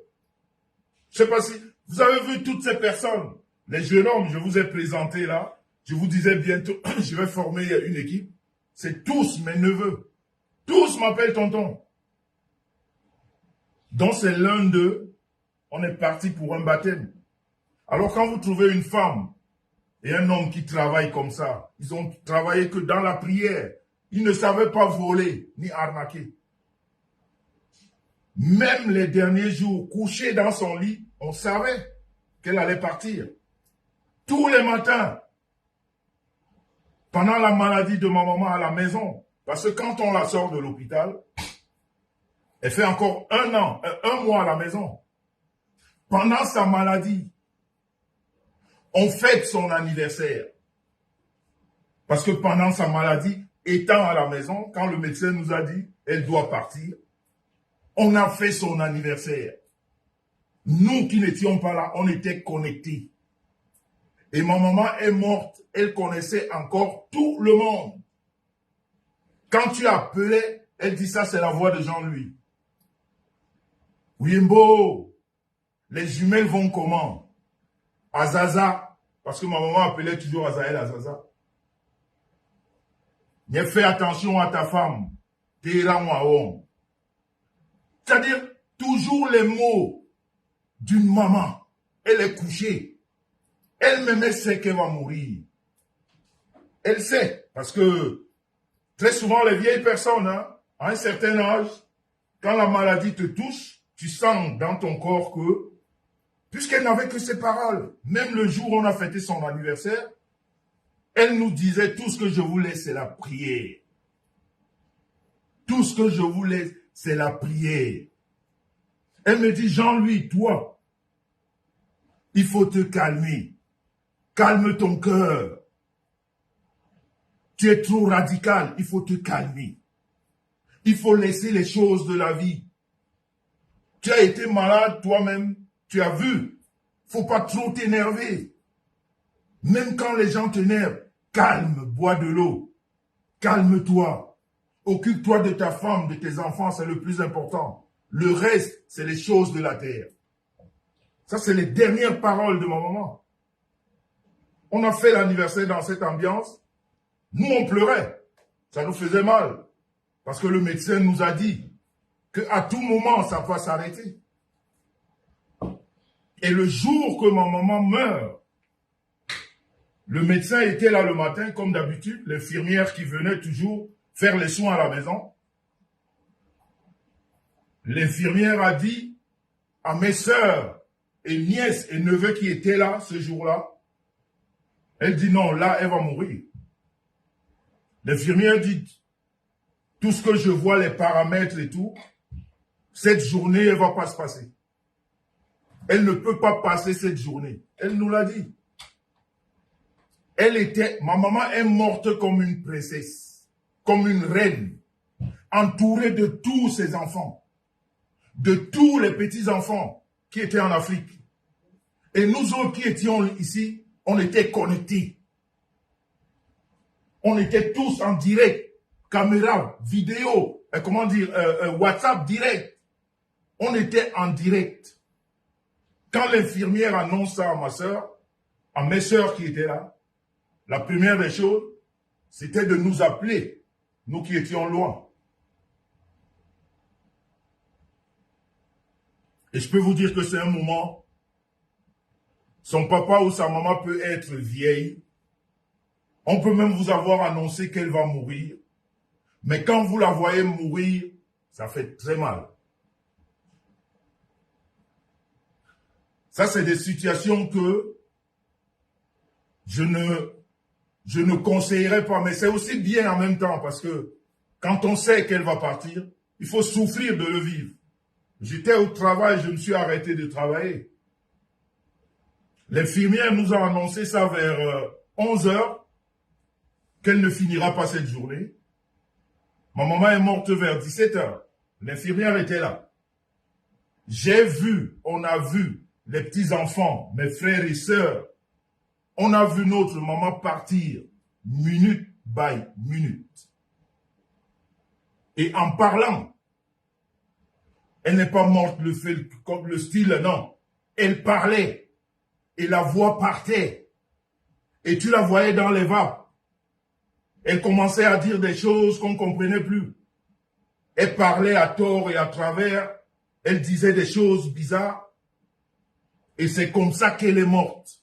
Je ne sais pas si vous avez vu toutes ces personnes. Les jeunes hommes, je vous ai présenté là. Je vous disais bientôt, je vais former une équipe. C'est tous mes neveux. Tous m'appellent tonton. Donc c'est l'un d'eux. On est parti pour un baptême. Alors quand vous trouvez une femme et un homme qui travaillent comme ça, ils ont travaillé que dans la prière. Ils ne savaient pas voler ni arnaquer. Même les derniers jours, couchés dans son lit, on savait qu'elle allait partir. Tous les matins, pendant la maladie de ma maman à la maison, parce que quand on la sort de l'hôpital, elle fait encore un mois à la maison. Pendant sa maladie, on fête son anniversaire. Parce que pendant sa maladie, étant à la maison, quand le médecin nous a dit elle doit partir, on a fait son anniversaire. Nous qui n'étions pas là, on était connectés. Et ma maman est morte, elle connaissait encore tout le monde. Quand tu appelais, elle dit ça, c'est la voix de Jean-Louis. Wimbo, les jumelles vont comment? Azaza, parce que ma maman appelait toujours Azaël Azaza. Mais fais attention à ta femme. C'est-à-dire, toujours les mots d'une maman. Elle est couchée. Elle-même sait qu'elle va mourir. Elle sait. Parce que très souvent, les vieilles personnes, à un certain âge, quand la maladie te touche, tu sens dans ton corps que, puisqu'elle n'avait que ces paroles, même le jour où on a fêté son anniversaire, elle nous disait, tout ce que je voulais, c'est la prière. Tout ce que je voulais, c'est la prière. Elle me dit, Jean-Louis, toi, il faut te calmer. Calme ton cœur. Tu es trop radical, il faut te calmer. Il faut laisser les choses de la vie. Tu as été malade toi-même, tu as vu. Faut pas trop t'énerver. Même quand les gens t'énervent, calme, bois de l'eau. Calme-toi. Occupe-toi de ta femme, de tes enfants, c'est le plus important. Le reste, c'est les choses de la terre. Ça, c'est les dernières paroles de ma maman. On a fait l'anniversaire dans cette ambiance. Nous, on pleurait. Ça nous faisait mal. Parce que le médecin nous a dit qu'à tout moment, ça va s'arrêter. Et le jour que ma maman meurt, le médecin était là le matin, comme d'habitude, l'infirmière qui venait toujours faire les soins à la maison. L'infirmière a dit à mes sœurs et nièces et neveux qui étaient là ce jour-là, elle dit non, là, elle va mourir. L'infirmière dit, tout ce que je vois, les paramètres et tout, cette journée, elle ne va pas se passer. Elle ne peut pas passer cette journée. Elle nous l'a dit. Ma maman est morte comme une princesse, comme une reine, entourée de tous ses enfants, de tous les petits-enfants qui étaient en Afrique. Et nous autres qui étions ici, on était connectés. On était tous en direct, caméra, vidéo, WhatsApp direct. On était en direct. Quand l'infirmière annonce ça à ma soeur, à mes soeurs qui étaient là, la première des choses, c'était de nous appeler, nous qui étions loin. Et je peux vous dire que c'est un moment, son papa ou sa maman peut être vieille, on peut même vous avoir annoncé qu'elle va mourir, mais quand vous la voyez mourir, ça fait très mal. Ça, c'est des situations que je ne conseillerais pas, mais c'est aussi bien en même temps, parce que quand on sait qu'elle va partir, il faut souffrir de le vivre. J'étais au travail, je me suis arrêté de travailler. L'infirmière nous a annoncé ça vers 11 h, qu'elle ne finira pas cette journée. Ma maman est morte vers 17 h. L'infirmière était là. On a vu les petits-enfants, mes frères et sœurs. On a vu notre maman partir minute by minute. Et en parlant, elle n'est pas morte comme le style, non. Elle parlait et la voix partait. Et tu la voyais dans les vapes. Elle commençait à dire des choses qu'on ne comprenait plus. Elle parlait à tort et à travers. Elle disait des choses bizarres. Et c'est comme ça qu'elle est morte.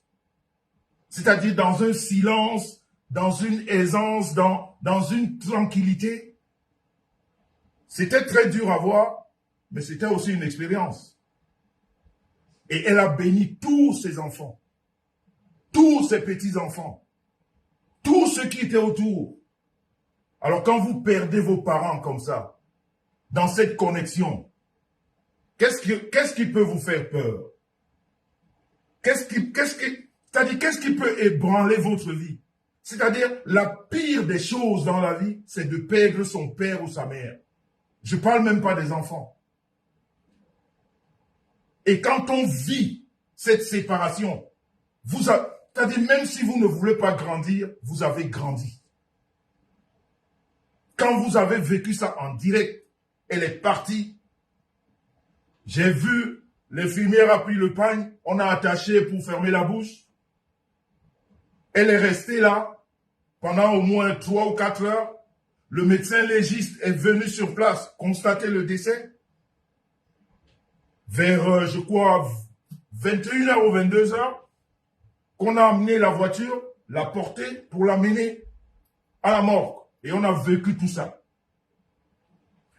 C'est-à-dire dans un silence, dans une aisance, dans une tranquillité. C'était très dur à voir, mais c'était aussi une expérience. Et elle a béni tous ses enfants, tous ses petits-enfants, tous ceux qui étaient autour. Alors quand vous perdez vos parents comme ça, dans cette connexion, qu'est-ce qui peut vous faire peur? Qu'est-ce qui peut ébranler votre vie? C'est-à-dire, la pire des choses dans la vie, c'est de perdre son père ou sa mère. Je ne parle même pas des enfants. Et quand on vit cette séparation, c'est-à-dire même si vous ne voulez pas grandir, vous avez grandi. Quand vous avez vécu ça en direct, elle est partie. J'ai vu, l'infirmière a pris le pagne, on a attaché pour fermer la bouche. Elle est restée là pendant au moins 3 ou 4 heures. Le médecin légiste est venu sur place constater le décès. Vers, je crois, 21 h ou 22 h, qu'on a amené la voiture, la porter pour l'amener à la mort. Et on a vécu tout ça.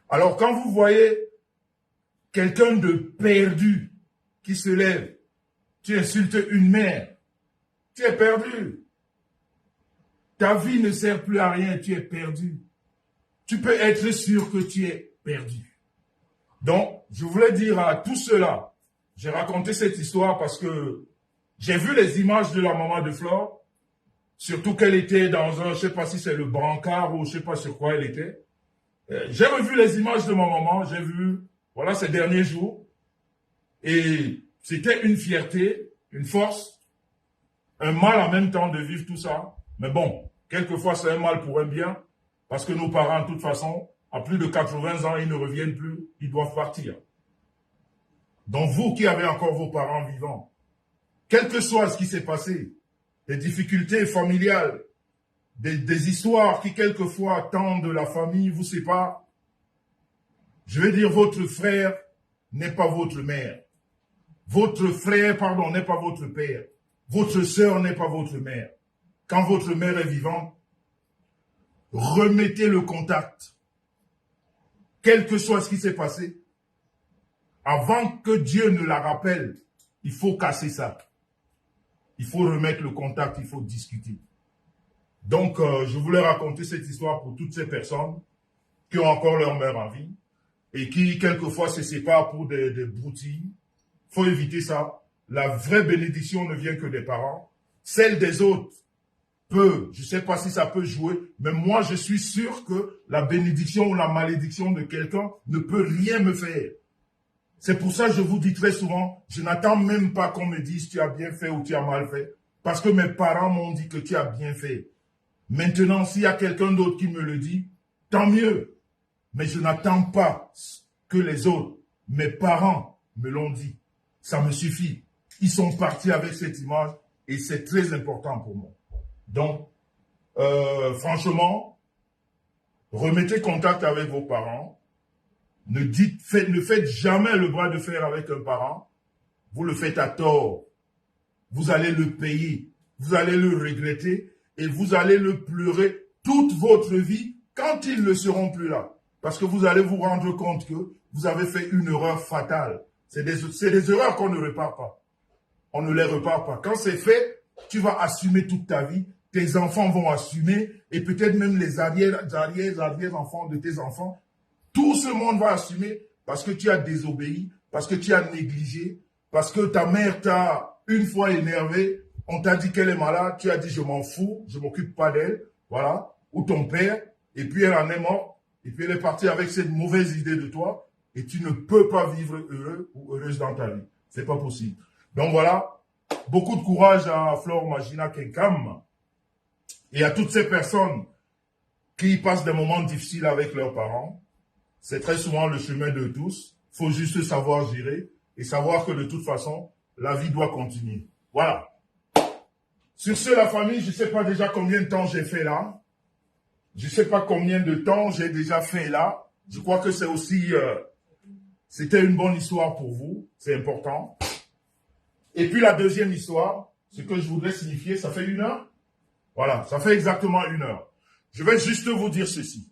Alors quand vous voyez quelqu'un de perdu qui se lève, tu insultes une mère, tu es perdu. Ta vie ne sert plus à rien, tu es perdu. Tu peux être sûr que tu es perdu. Donc, je voulais dire à tout cela, j'ai raconté cette histoire parce que j'ai vu les images de la maman de Flore, surtout qu'elle était dans un, je sais pas si c'est le brancard ou je sais pas sur quoi elle était. J'ai revu les images de ma maman, j'ai vu, voilà, ces derniers jours. Et c'était une fierté, une force, un mal en même temps de vivre tout ça. Mais bon, quelquefois c'est un mal pour un bien, parce que nos parents, de toute façon, à plus de 80 ans, ils ne reviennent plus, ils doivent partir. Donc vous qui avez encore vos parents vivants, quel que soit ce qui s'est passé, des difficultés familiales, des histoires qui quelquefois tendent la famille, vous séparent, je vais dire votre frère n'est pas votre mère. Votre frère, pardon, n'est pas votre père. Votre sœur n'est pas votre mère. Quand votre mère est vivante, remettez le contact. Quel que soit ce qui s'est passé, avant que Dieu ne la rappelle, il faut casser ça. Il faut remettre le contact, il faut discuter. Donc, je voulais raconter cette histoire pour toutes ces personnes qui ont encore leur mère en vie et qui, quelquefois, se séparent pour des broutilles. Il faut éviter ça. La vraie bénédiction ne vient que des parents. Celle des autres peut, je ne sais pas si ça peut jouer, mais moi, je suis sûr que la bénédiction ou la malédiction de quelqu'un ne peut rien me faire. C'est pour ça que je vous dis très souvent, je n'attends même pas qu'on me dise tu as bien fait ou tu as mal fait. Parce que mes parents m'ont dit que tu as bien fait. Maintenant, s'il y a quelqu'un d'autre qui me le dit, tant mieux. Mais je n'attends pas que les autres, mes parents, me l'ont dit. Ça me suffit. Ils sont partis avec cette image et c'est très important pour moi. Donc, franchement, remettez contact avec vos parents. Ne faites jamais le bras de fer avec un parent. Vous le faites à tort. Vous allez le payer. Vous allez le regretter et vous allez le pleurer toute votre vie quand ils ne seront plus là. Parce que vous allez vous rendre compte que vous avez fait une erreur fatale. C'est des erreurs qu'on ne répare pas. On ne les répare pas. Quand c'est fait, tu vas assumer toute ta vie. Tes enfants vont assumer et peut-être même les arrière-enfants de tes enfants. Tout ce monde va assumer parce que tu as désobéi, parce que tu as négligé, parce que ta mère t'a une fois énervé, on t'a dit qu'elle est malade, tu as dit je m'en fous, je m'occupe pas d'elle, voilà, ou ton père, et puis elle en est morte, et puis elle est partie avec cette mauvaise idée de toi, et tu ne peux pas vivre heureux ou heureuse dans ta vie. C'est pas possible. Donc voilà, beaucoup de courage à Flore Magina Kenkam et à toutes ces personnes qui passent des moments difficiles avec leurs parents. C'est très souvent le chemin de tous. Il faut juste savoir gérer et savoir que de toute façon, la vie doit continuer. Voilà. Sur ce, la famille, je ne sais pas déjà combien de temps j'ai fait là. Je ne sais pas combien de temps j'ai déjà fait là. Je crois que c'est aussi... c'était une bonne histoire pour vous. C'est important. Et puis la deuxième histoire, ce que je voudrais signifier, ça fait 1 heure. Voilà, ça fait exactement 1 heure. Je vais juste vous dire ceci.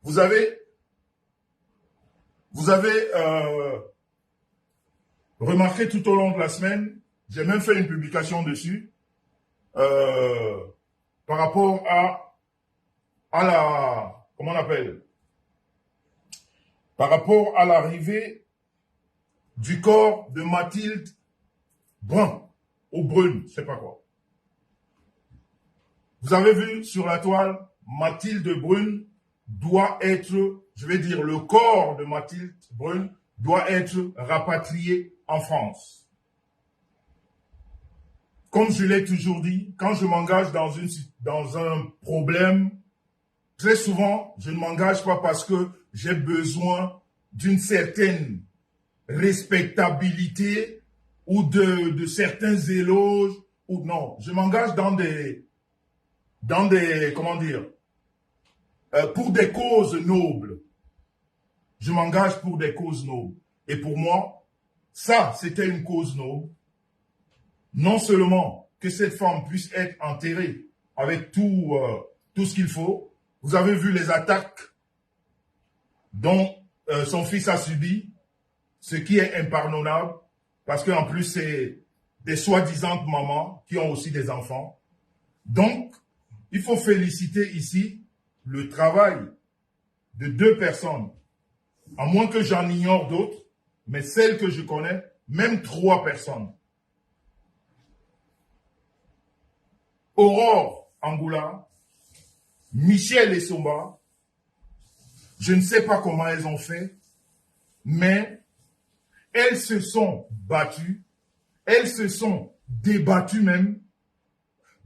Vous avez remarqué tout au long de la semaine, j'ai même fait une publication dessus, par rapport à la, comment on appelle, par rapport à l'arrivée du corps de Mathilde Brun, ou Brune, je sais pas quoi. Vous avez vu sur la toile, Mathilde Brune doit être, je vais dire, le corps de Mathilde Brune doit être rapatrié en France. Comme je l'ai toujours dit, quand je m'engage dans un problème, très souvent, je ne m'engage pas parce que j'ai besoin d'une certaine respectabilité ou de certains éloges. Ou non, je m'engage dans des, comment dire, pour des causes nobles. Je m'engage pour des causes nobles. Et pour moi, ça, c'était une cause noble. Non seulement que cette femme puisse être enterrée avec tout ce qu'il faut. Vous avez vu les attaques dont son fils a subi. ce qui est impardonnable, parce qu'en plus, c'est des soi-disant mamans qui ont aussi des enfants. Donc, il faut féliciter ici le travail de 2 personnes, à moins que j'en ignore d'autres, mais celles que je connais, même 3 personnes. Aurore Angoula, Michel Essomba, je ne sais pas comment elles ont fait, mais elles se sont battues, elles se sont débattues même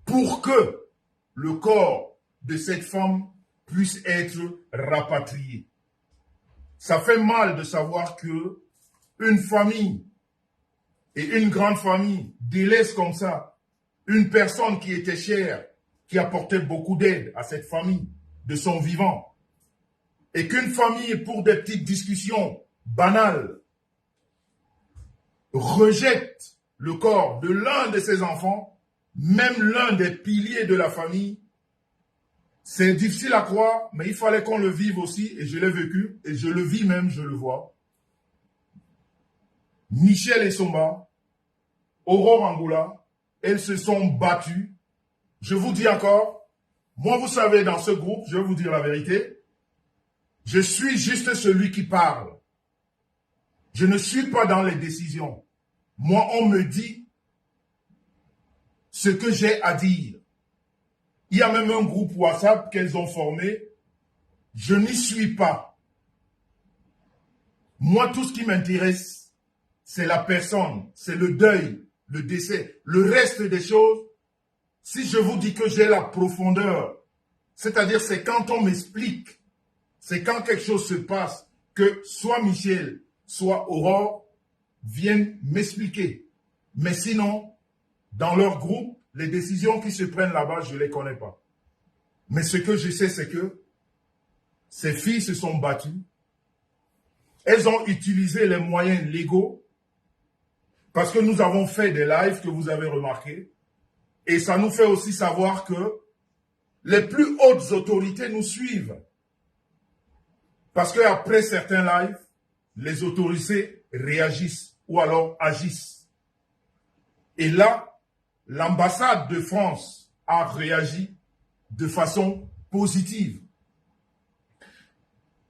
pour que le corps de cette femme puisse être rapatrié. Ça fait mal de savoir que une famille et une grande famille délaisse comme ça une personne qui était chère, qui apportait beaucoup d'aide à cette famille de son vivant, et qu'une famille, pour des petites discussions banales, rejette le corps de l'un de ses enfants, même l'un des piliers de la famille. C'est difficile à croire, mais il fallait qu'on le vive aussi, et je l'ai vécu, et je le vis même, je le vois. Michel Essomba, Aurore Angoula, elles se sont battues. Je vous dis encore, moi vous savez, dans ce groupe, je vais vous dire la vérité, je suis juste celui qui parle. Je ne suis pas dans les décisions. Moi, on me dit ce que j'ai à dire. Il y a même un groupe WhatsApp qu'elles ont formé. Je n'y suis pas. Moi, tout ce qui m'intéresse, c'est la personne, c'est le deuil, le décès. Le reste des choses, si je vous dis que j'ai la profondeur, c'est-à-dire c'est quand on m'explique, c'est quand quelque chose se passe, que soit Michel, soit Aurore viennent m'expliquer. Mais sinon, dans leur groupe, les décisions qui se prennent là-bas, je ne les connais pas. Mais ce que je sais, c'est que ces filles se sont battues. Elles ont utilisé les moyens légaux parce que nous avons fait des lives que vous avez remarqué. Et ça nous fait aussi savoir que les plus hautes autorités nous suivent. Parce qu'après certains lives, les autorités réagissent ou alors agissent. Et là, l'ambassade de France a réagi de façon positive.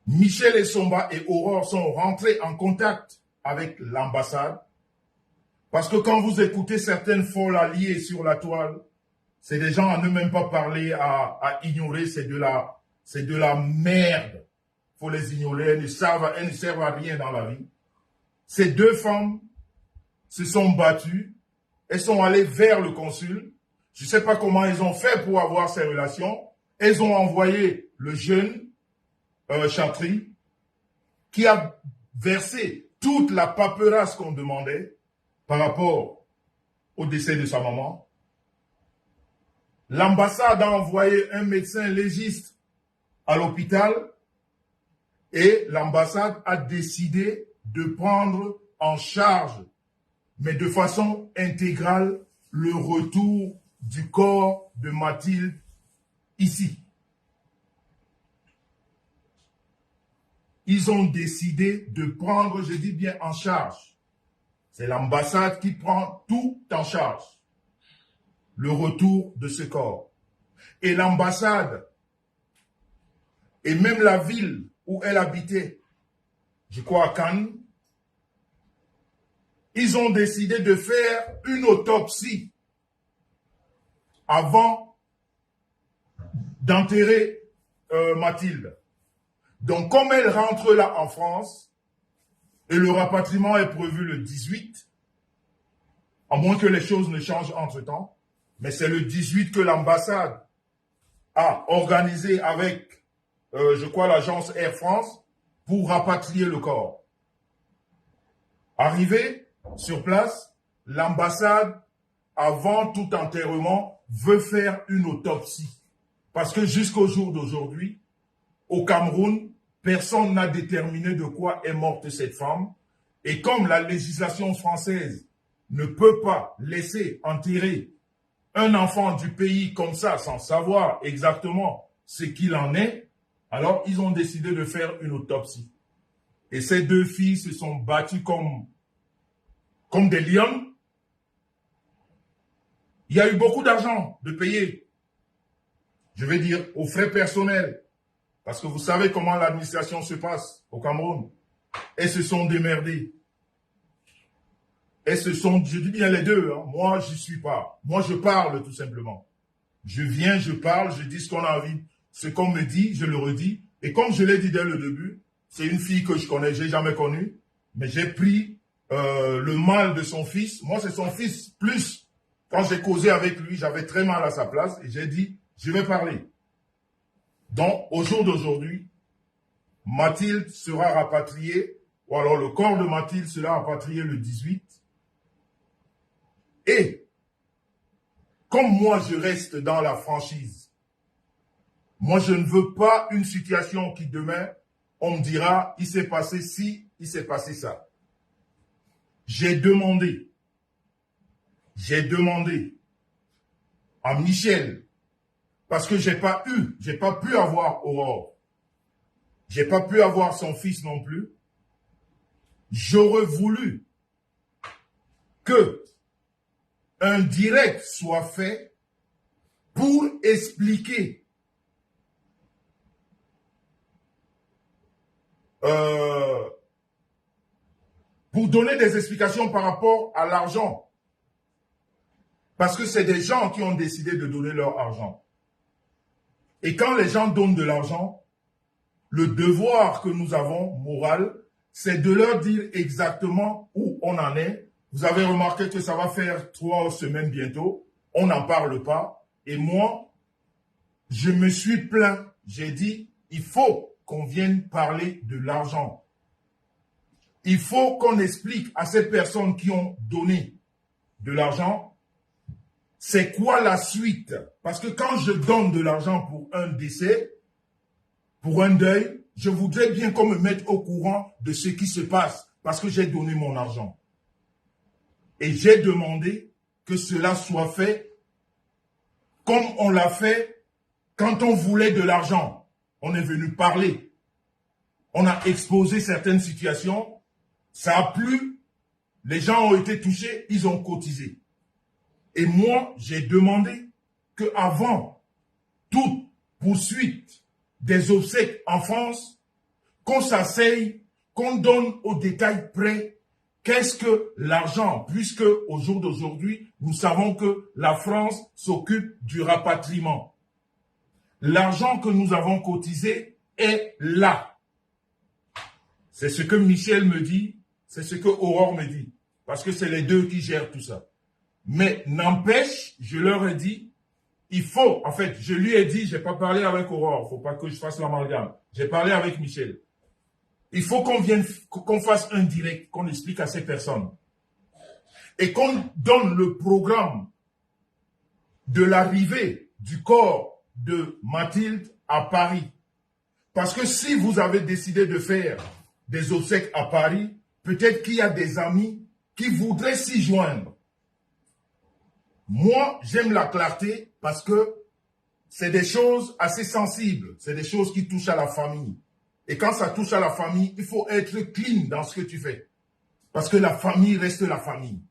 Michel Essomba et Aurore sont rentrés en contact avec l'ambassade parce que quand vous écoutez certaines folles alliées sur la toile, c'est des gens à ne même pas parler, à ignorer, c'est de la merde. Il faut les ignorer, elles ne servent à rien dans la vie. Ces 2 femmes se sont battues, elles sont allées vers le consul. Je ne sais pas comment elles ont fait pour avoir ces relations. Elles ont envoyé le jeune Chatry qui a versé toute la paperasse qu'on demandait par rapport au décès de sa maman. L'ambassade a envoyé un médecin légiste à l'hôpital et l'ambassade a décidé de prendre en charge, mais de façon intégrale, le retour du corps de Mathilde ici. Ils ont décidé de prendre, je dis bien en charge. C'est l'ambassade qui prend tout en charge. Le retour de ce corps. Et l'ambassade, et même la ville où elle habitait, je crois à Cannes, ils ont décidé de faire une autopsie avant d'enterrer Mathilde. Donc, comme elle rentre là en France, et le rapatriement est prévu le 18, à moins que les choses ne changent entre-temps, mais c'est le 18 que l'ambassade a organisé avec, je crois, l'agence Air France pour rapatrier le corps. Arrivé sur place, l'ambassade, avant tout enterrement, veut faire une autopsie. Parce que jusqu'au jour d'aujourd'hui, au Cameroun, personne n'a déterminé de quoi est morte cette femme. Et comme la législation française ne peut pas laisser enterrer un enfant du pays comme ça, sans savoir exactement ce qu'il en est, alors ils ont décidé de faire une autopsie. Et ces deux filles se sont battues comme des lions. Il y a eu beaucoup d'argent de payer, je vais dire, aux frais personnels. Parce que vous savez comment l'administration se passe au Cameroun. Elles se sont démerdées. Elles se sont, je dis bien les deux, hein. Moi, je n'y suis pas. Moi, je parle tout simplement. Je viens, je parle, je dis ce qu'on a envie. Ce qu'on me dit, je le redis. Et comme je l'ai dit dès le début, c'est une fille que je connais, je n'ai jamais connue. Mais j'ai pris le mal de son fils. Moi, c'est son fils plus. Quand j'ai causé avec lui, j'avais très mal à sa place. Et j'ai dit, je vais parler. Donc, au jour d'aujourd'hui, Mathilde sera rapatriée, ou alors le corps de Mathilde sera rapatrié le 18. Et, comme moi je reste dans la franchise, moi je ne veux pas une situation qui demain, on me dira, il s'est passé ci, il s'est passé ça. J'ai demandé à Michel, parce que j'ai pas pu avoir Aurore. J'ai pas pu avoir son fils non plus. J'aurais voulu que un direct soit fait pour expliquer pour donner des explications par rapport à l'argent. Parce que c'est des gens qui ont décidé de donner leur argent. Et quand les gens donnent de l'argent, le devoir que nous avons, moral, c'est de leur dire exactement où on en est. Vous avez remarqué que ça va faire 3 semaines bientôt. On n'en parle pas. Et moi, je me suis plaint. J'ai dit, il faut qu'on vienne parler de l'argent. Il faut qu'on explique à ces personnes qui ont donné de l'argent, c'est quoi la suite? Parce que quand je donne de l'argent pour un décès, pour un deuil, je voudrais bien qu'on me mette au courant de ce qui se passe parce que j'ai donné mon argent. Et j'ai demandé que cela soit fait comme on l'a fait quand on voulait de l'argent. On est venu parler. On a exposé certaines situations. Ça a plu. Les gens ont été touchés. Ils ont cotisé. Et moi, j'ai demandé qu'avant toute poursuite des obsèques en France, qu'on s'asseye, qu'on donne aux détails près qu'est-ce que l'argent, puisque au jour d'aujourd'hui, nous savons que la France s'occupe du rapatriement. L'argent que nous avons cotisé est là. C'est ce que Michel me dit, c'est ce que Aurore me dit, parce que c'est les deux qui gèrent tout ça. Mais n'empêche, je leur ai dit, il faut, en fait, je lui ai dit, je n'ai pas parlé avec Aurore, il ne faut pas que je fasse l'amalgame. J'ai parlé avec Michel. Il faut qu'on fasse un direct, qu'on explique à ces personnes. Et qu'on donne le programme de l'arrivée du corps de Mathilde à Paris. Parce que si vous avez décidé de faire des obsèques à Paris, peut-être qu'il y a des amis qui voudraient s'y joindre. Moi, j'aime la clarté parce que c'est des choses assez sensibles. C'est des choses qui touchent à la famille. Et quand ça touche à la famille, il faut être clean dans ce que tu fais. Parce que la famille reste la famille.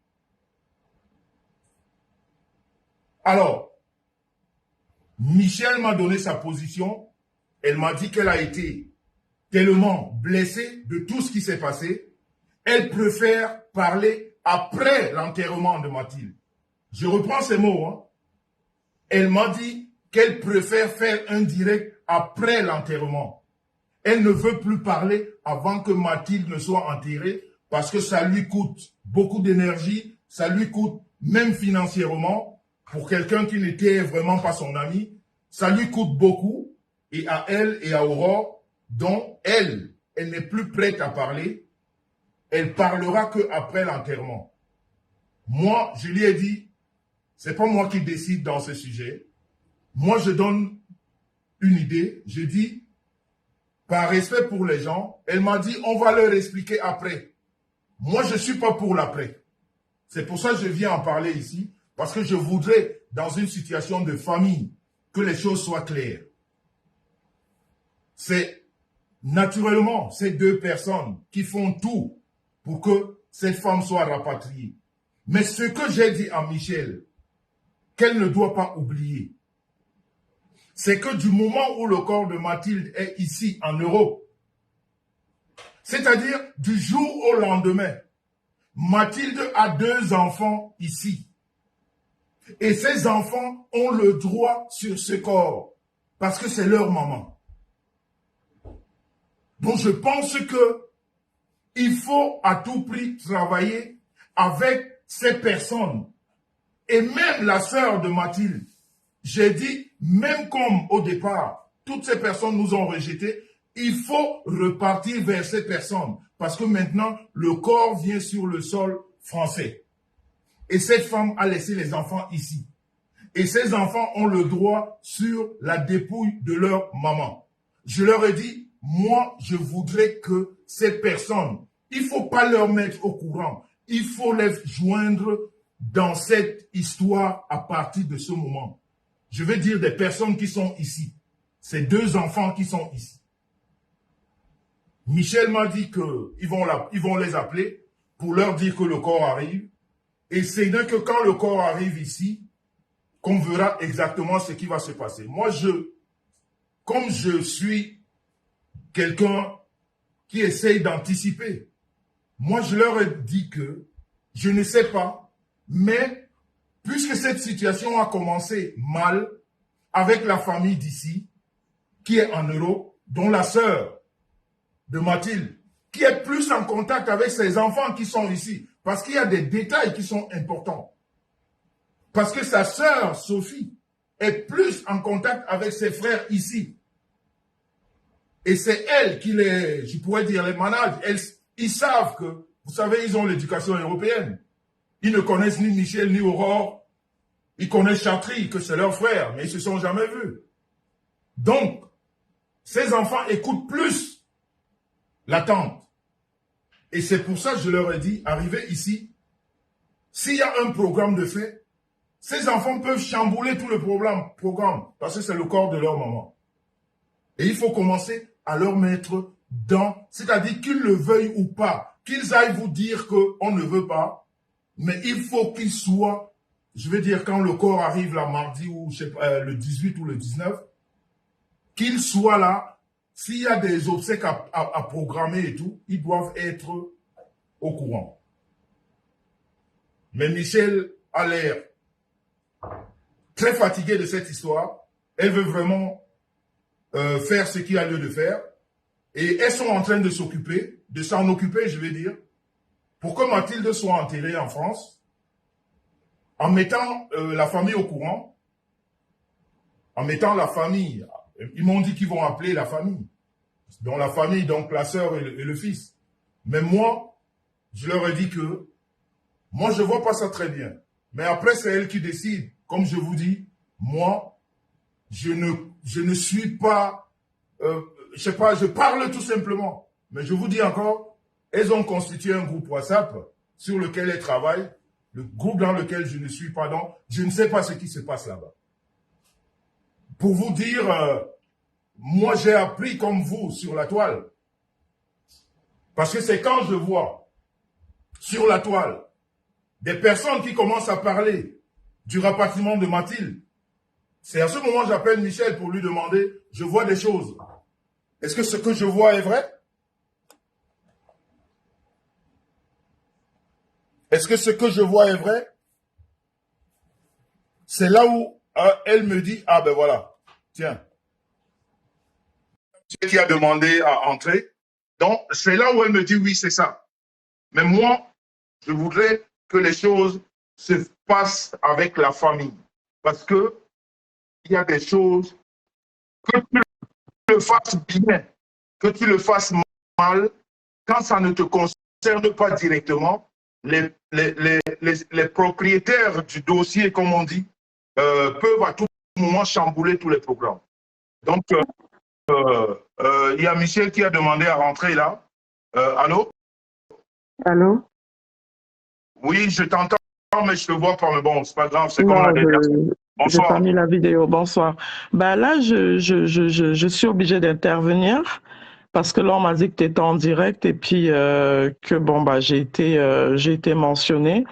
Alors, Michel m'a donné sa position. Elle m'a dit qu'elle a été tellement blessée de tout ce qui s'est passé. Elle préfère parler après l'enterrement de Mathilde. Je reprends ces mots. Hein. Elle m'a dit qu'elle préfère faire un direct après l'enterrement. Elle ne veut plus parler avant que Mathilde ne soit enterrée parce que ça lui coûte beaucoup d'énergie, ça lui coûte même financièrement pour quelqu'un qui n'était vraiment pas son ami, ça lui coûte beaucoup et à elle et à Aurore, dont elle n'est plus prête à parler, elle parlera qu'après l'enterrement. Moi, je lui ai dit, c'est pas moi qui décide dans ce sujet. Moi, je donne une idée. Je dis, par respect pour les gens, elle m'a dit, on va leur expliquer après. Moi, je ne suis pas pour l'après. C'est pour ça que je viens en parler ici, parce que je voudrais, dans une situation de famille, que les choses soient claires. C'est naturellement, ces deux personnes qui font tout pour que cette femme soit rapatriée. Mais ce que j'ai dit à Michel, qu'elle ne doit pas oublier, c'est que du moment où le corps de Mathilde est ici en Europe, c'est-à-dire du jour au lendemain, Mathilde a 2 enfants ici. Et ces enfants ont le droit sur ce corps parce que c'est leur maman. Donc je pense que il faut à tout prix travailler avec ces personnes. Et même la sœur de Mathilde, j'ai dit, même comme au départ, toutes ces personnes nous ont rejetés, il faut repartir vers ces personnes. Parce que maintenant, le corps vient sur le sol français. Et cette femme a laissé les enfants ici. Et ces enfants ont le droit sur la dépouille de leur maman. Je leur ai dit, moi, je voudrais que ces personnes, il ne faut pas leur mettre au courant. Il faut les joindre dans cette histoire à partir de ce moment. Je veux dire des personnes qui sont ici. Ces 2 enfants qui sont ici. Michel m'a dit qu'ils vont les appeler pour leur dire que le corps arrive. Et c'est donc que quand le corps arrive ici, qu'on verra exactement ce qui va se passer. Moi, comme je suis quelqu'un qui essaye d'anticiper, moi, je leur ai dit que je ne sais pas, mais puisque cette situation a commencé mal avec la famille d'ici, qui est en Europe, dont la sœur de Mathilde, qui est plus en contact avec ses enfants qui sont ici, parce qu'il y a des détails qui sont importants. Parce que sa sœur, Sophie, est plus en contact avec ses frères ici. Et c'est elle qui je pourrais dire, les manage. Ils savent que, vous savez, ils ont l'éducation européenne. Ils ne connaissent ni Michel ni Aurore. Ils connaissent Chatry, que c'est leur frère, mais ils ne se sont jamais vus. Donc, ces enfants écoutent plus la tante. Et c'est pour ça que je leur ai dit, arrivez ici, s'il y a un programme de fait, ces enfants peuvent chambouler tout le programme parce que c'est le corps de leur maman. Et il faut commencer à leur mettre dans, c'est-à-dire qu'ils le veuillent ou pas, qu'ils aillent vous dire qu'on ne veut pas, mais il faut qu'ils soient, je veux dire, quand le corps arrive là, mardi ou je sais pas, le 18 ou le 19, qu'ils soient là, s'il y a des obsèques à programmer et tout, ils doivent être au courant. Mais Michel a l'air très fatiguée de cette histoire. Elle veut vraiment faire ce qu'il y a lieu de faire. Et elles sont en train de s'occuper, de s'en occuper, je vais dire, pour que Mathilde soit enterrée en France, en mettant la famille au courant, en mettant la famille. Ils m'ont dit qu'ils vont appeler la famille. Donc la famille, donc la sœur et le fils. Mais moi, je leur ai dit que moi, je ne vois pas ça très bien. Mais après, c'est elle qui décide. Comme je vous dis, moi, je ne suis pas, je sais pas, je parle tout simplement. Mais je vous dis encore, elles ont constitué un groupe WhatsApp sur lequel elles travaillent, le groupe dans lequel je ne suis pas dans. Je ne sais pas ce qui se passe là-bas. Pour vous dire, moi, j'ai appris comme vous sur la toile. Parce que c'est quand je vois sur la toile des personnes qui commencent à parler du rapatriement de Mathilde, c'est à ce moment que j'appelle Michel pour lui demander, je vois des choses. Est-ce que ce que je vois est vrai? Est-ce que ce que je vois est vrai? C'est là où elle me dit, ah ben voilà, tiens. Qui a demandé à entrer. Donc, c'est là où elle me dit, oui, c'est ça. Mais moi, je voudrais que les choses se passent avec la famille. Parce que il y a des choses que tu le fasses bien, que tu le fasses mal, quand ça ne te concerne pas directement, les propriétaires du dossier, comme on dit, peuvent à tout moment chambouler tous les programmes. Donc, il y a Michel qui a demandé à rentrer là. Allô? Allô? Oui, je t'entends, mais je te vois pas. Mais bon, c'est pas grave, c'est comme la dernière. J'ai pas mis la vidéo. Bonsoir. Bah là, je suis obligée d'intervenir parce que là, on m'a dit que tu étais en direct et puis que bon, bah, j'ai été mentionnée.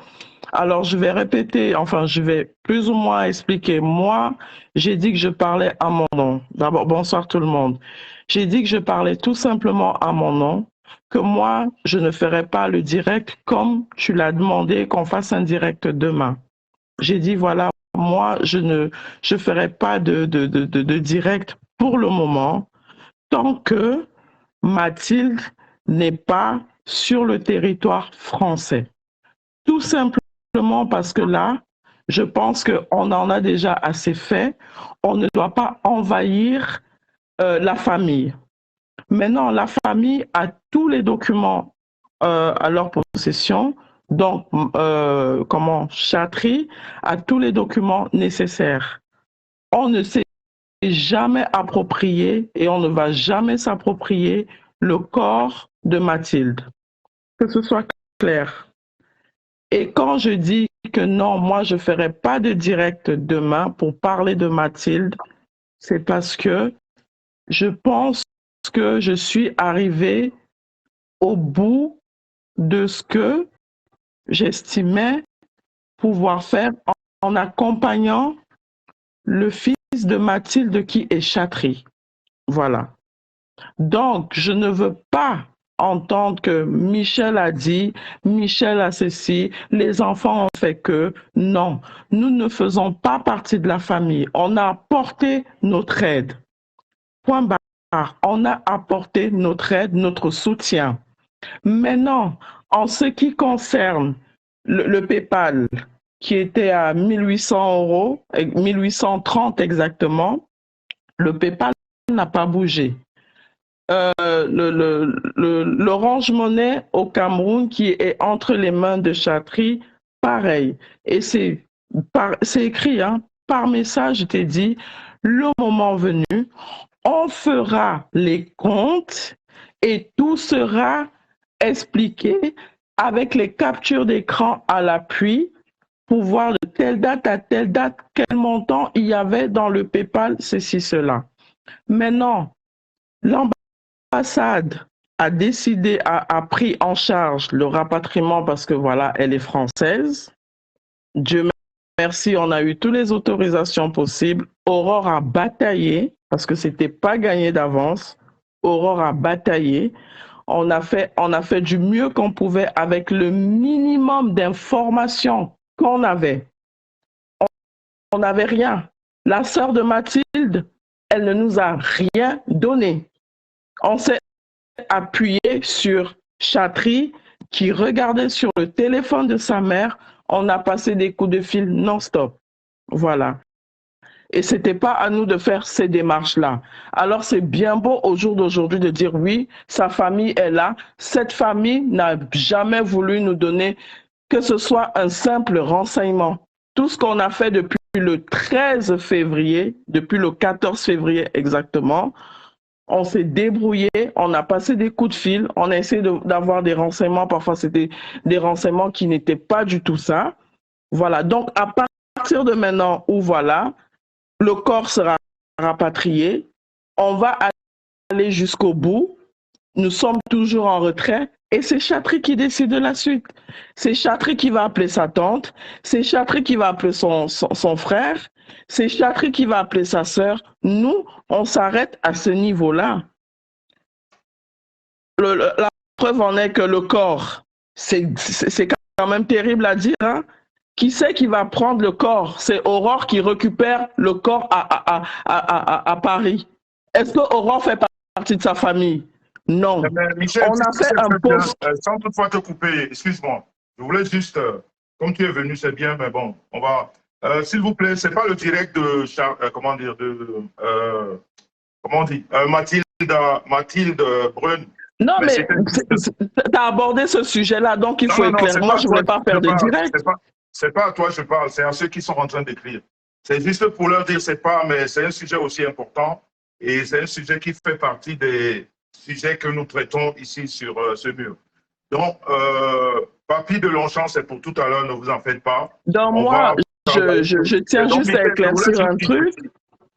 Alors, je vais répéter, enfin, je vais plus ou moins expliquer. Moi, j'ai dit que je parlais à mon nom. D'abord, bonsoir tout le monde. J'ai dit que je parlais tout simplement à mon nom, que moi, je ne ferai pas le direct comme tu l'as demandé qu'on fasse un direct demain. J'ai dit, voilà, moi, je ferai pas de direct pour le moment, tant que Mathilde n'est pas sur le territoire français. Tout simplement parce que là, je pense qu'on en a déjà assez fait. On ne doit pas envahir la famille. Maintenant, la famille a tous les documents à leur possession. Donc, Chatry a tous les documents nécessaires. On ne s'est jamais approprié et on ne va jamais s'approprier le corps de Mathilde. Que ce soit clair. Et quand je dis que non, moi, je ne ferai pas de direct demain pour parler de Mathilde, c'est parce que je pense que je suis arrivée au bout de ce que j'estimais pouvoir faire en accompagnant le fils de Mathilde qui est Chatry. Voilà. Donc, je ne veux pas entendre que Michel a dit, Michel a ceci, les enfants ont fait que. Non, nous ne faisons pas partie de la famille. On a apporté notre aide. Point barre. On a apporté notre aide, notre soutien. Maintenant, en ce qui concerne le PayPal, qui était à 1 800 €, 1 830 exactement, le PayPal n'a pas bougé. L'Orange Money au Cameroun qui est entre les mains de Chatry, pareil. Et c'est écrit, hein, par message, je t'ai dit, le moment venu, on fera les comptes et tout sera expliqué avec les captures d'écran à l'appui pour voir de telle date à telle date quel montant il y avait dans le PayPal, ceci, cela. Maintenant, l'ambassade a décidé, a pris en charge le rapatriement parce que voilà, elle est française. Dieu merci, on a eu toutes les autorisations possibles. Aurore a bataillé parce que c'était pas gagné d'avance. Aurore a bataillé. On a fait du mieux qu'on pouvait avec le minimum d'informations qu'on avait. On n'avait rien. La sœur de Mathilde, elle ne nous a rien donné. On s'est appuyé sur Chatry qui regardait sur le téléphone de sa mère. On a passé des coups de fil non-stop. Voilà. Et ce n'était pas à nous de faire ces démarches-là. Alors c'est bien beau au jour d'aujourd'hui de dire oui, sa famille est là. Cette famille n'a jamais voulu nous donner que ce soit un simple renseignement. Tout ce qu'on a fait depuis le 13 février, depuis le 14 février exactement, on s'est débrouillé, on a passé des coups de fil, on a essayé d'avoir des renseignements. Parfois, c'était des renseignements qui n'étaient pas du tout ça. Voilà, donc à partir de maintenant où voilà, le corps sera rapatrié, on va aller jusqu'au bout. Nous sommes toujours en retrait et c'est Chatry qui décide de la suite. C'est Chatry qui va appeler sa tante, c'est Chatry qui va appeler son frère, c'est Chatry qui va appeler sa sœur. Nous, on s'arrête à ce niveau-là. La preuve en est que le corps, c'est quand même terrible à dire, hein? Qui c'est qui va prendre le corps? C'est Aurore qui récupère le corps à Paris. Est-ce que Aurore fait partie de sa famille? Non. Michel, on a fait un post. Sans toutefois te couper, excuse-moi. Je voulais juste, comme tu es venu, c'est bien, mais bon, on va. S'il vous plaît, c'est pas le direct de comment dire, comment on dit, Mathilde Brune. Non, mais tu as abordé ce sujet-là, donc il faut éclairer. Moi, je ne voulais pas faire de direct. C'est pas à toi que je parle, c'est à ceux qui sont en train d'écrire. C'est juste pour leur dire, c'est pas, mais c'est un sujet aussi important et c'est un sujet qui fait partie des sujets que nous traitons ici sur ce mur. Donc, Papy de Longchamp, c'est pour tout à l'heure, ne vous en faites pas. Donc, moi, je tiens juste à éclaircir un truc.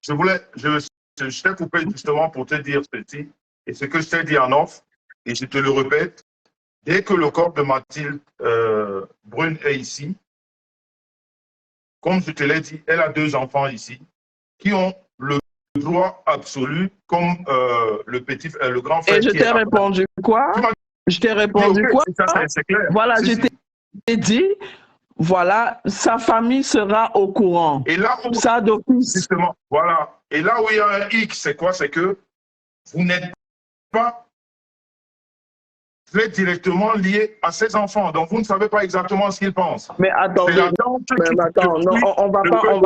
Je t'ai coupé justement pour te dire ceci. Et ce que je t'ai dit en off, et je te le répète, dès que le corps de Mathilde Brune est ici, comme je te l'ai dit, elle a 2 enfants ici qui ont le droit absolu, comme le grand frère. Et je t'ai répondu quoi? Je t'ai répondu quoi? C'est clair. Voilà, je t'ai dit, voilà, sa famille sera au courant. Et là où, ça d'office. Justement, voilà. Et là où il y a un X, c'est quoi? C'est que vous n'êtes pas directement lié à ses enfants. Donc, vous ne savez pas exactement ce qu'ils pensent. Mais attendez, non, on va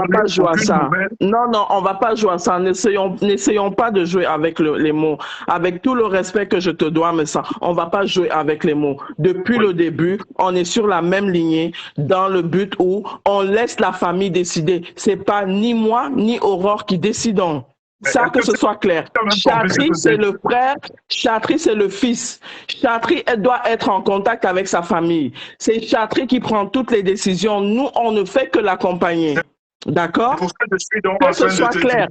pas jouer à ça. Non, on va pas jouer à ça. N'essayons pas de jouer avec les mots. Avec tout le respect que je te dois, mais ça, on va pas jouer avec les mots. Depuis le début, on est sur la même lignée dans le but où on laisse la famille décider. C'est pas ni moi, ni Aurore qui décidons. Ça, que ce soit clair. Chatri, c'est le frère, Chatri, c'est le fils. Chatri, elle doit être en contact avec sa famille. C'est Chatri qui prend toutes les décisions. Nous, on ne fait que l'accompagner. D'accord? Que ce soit clair.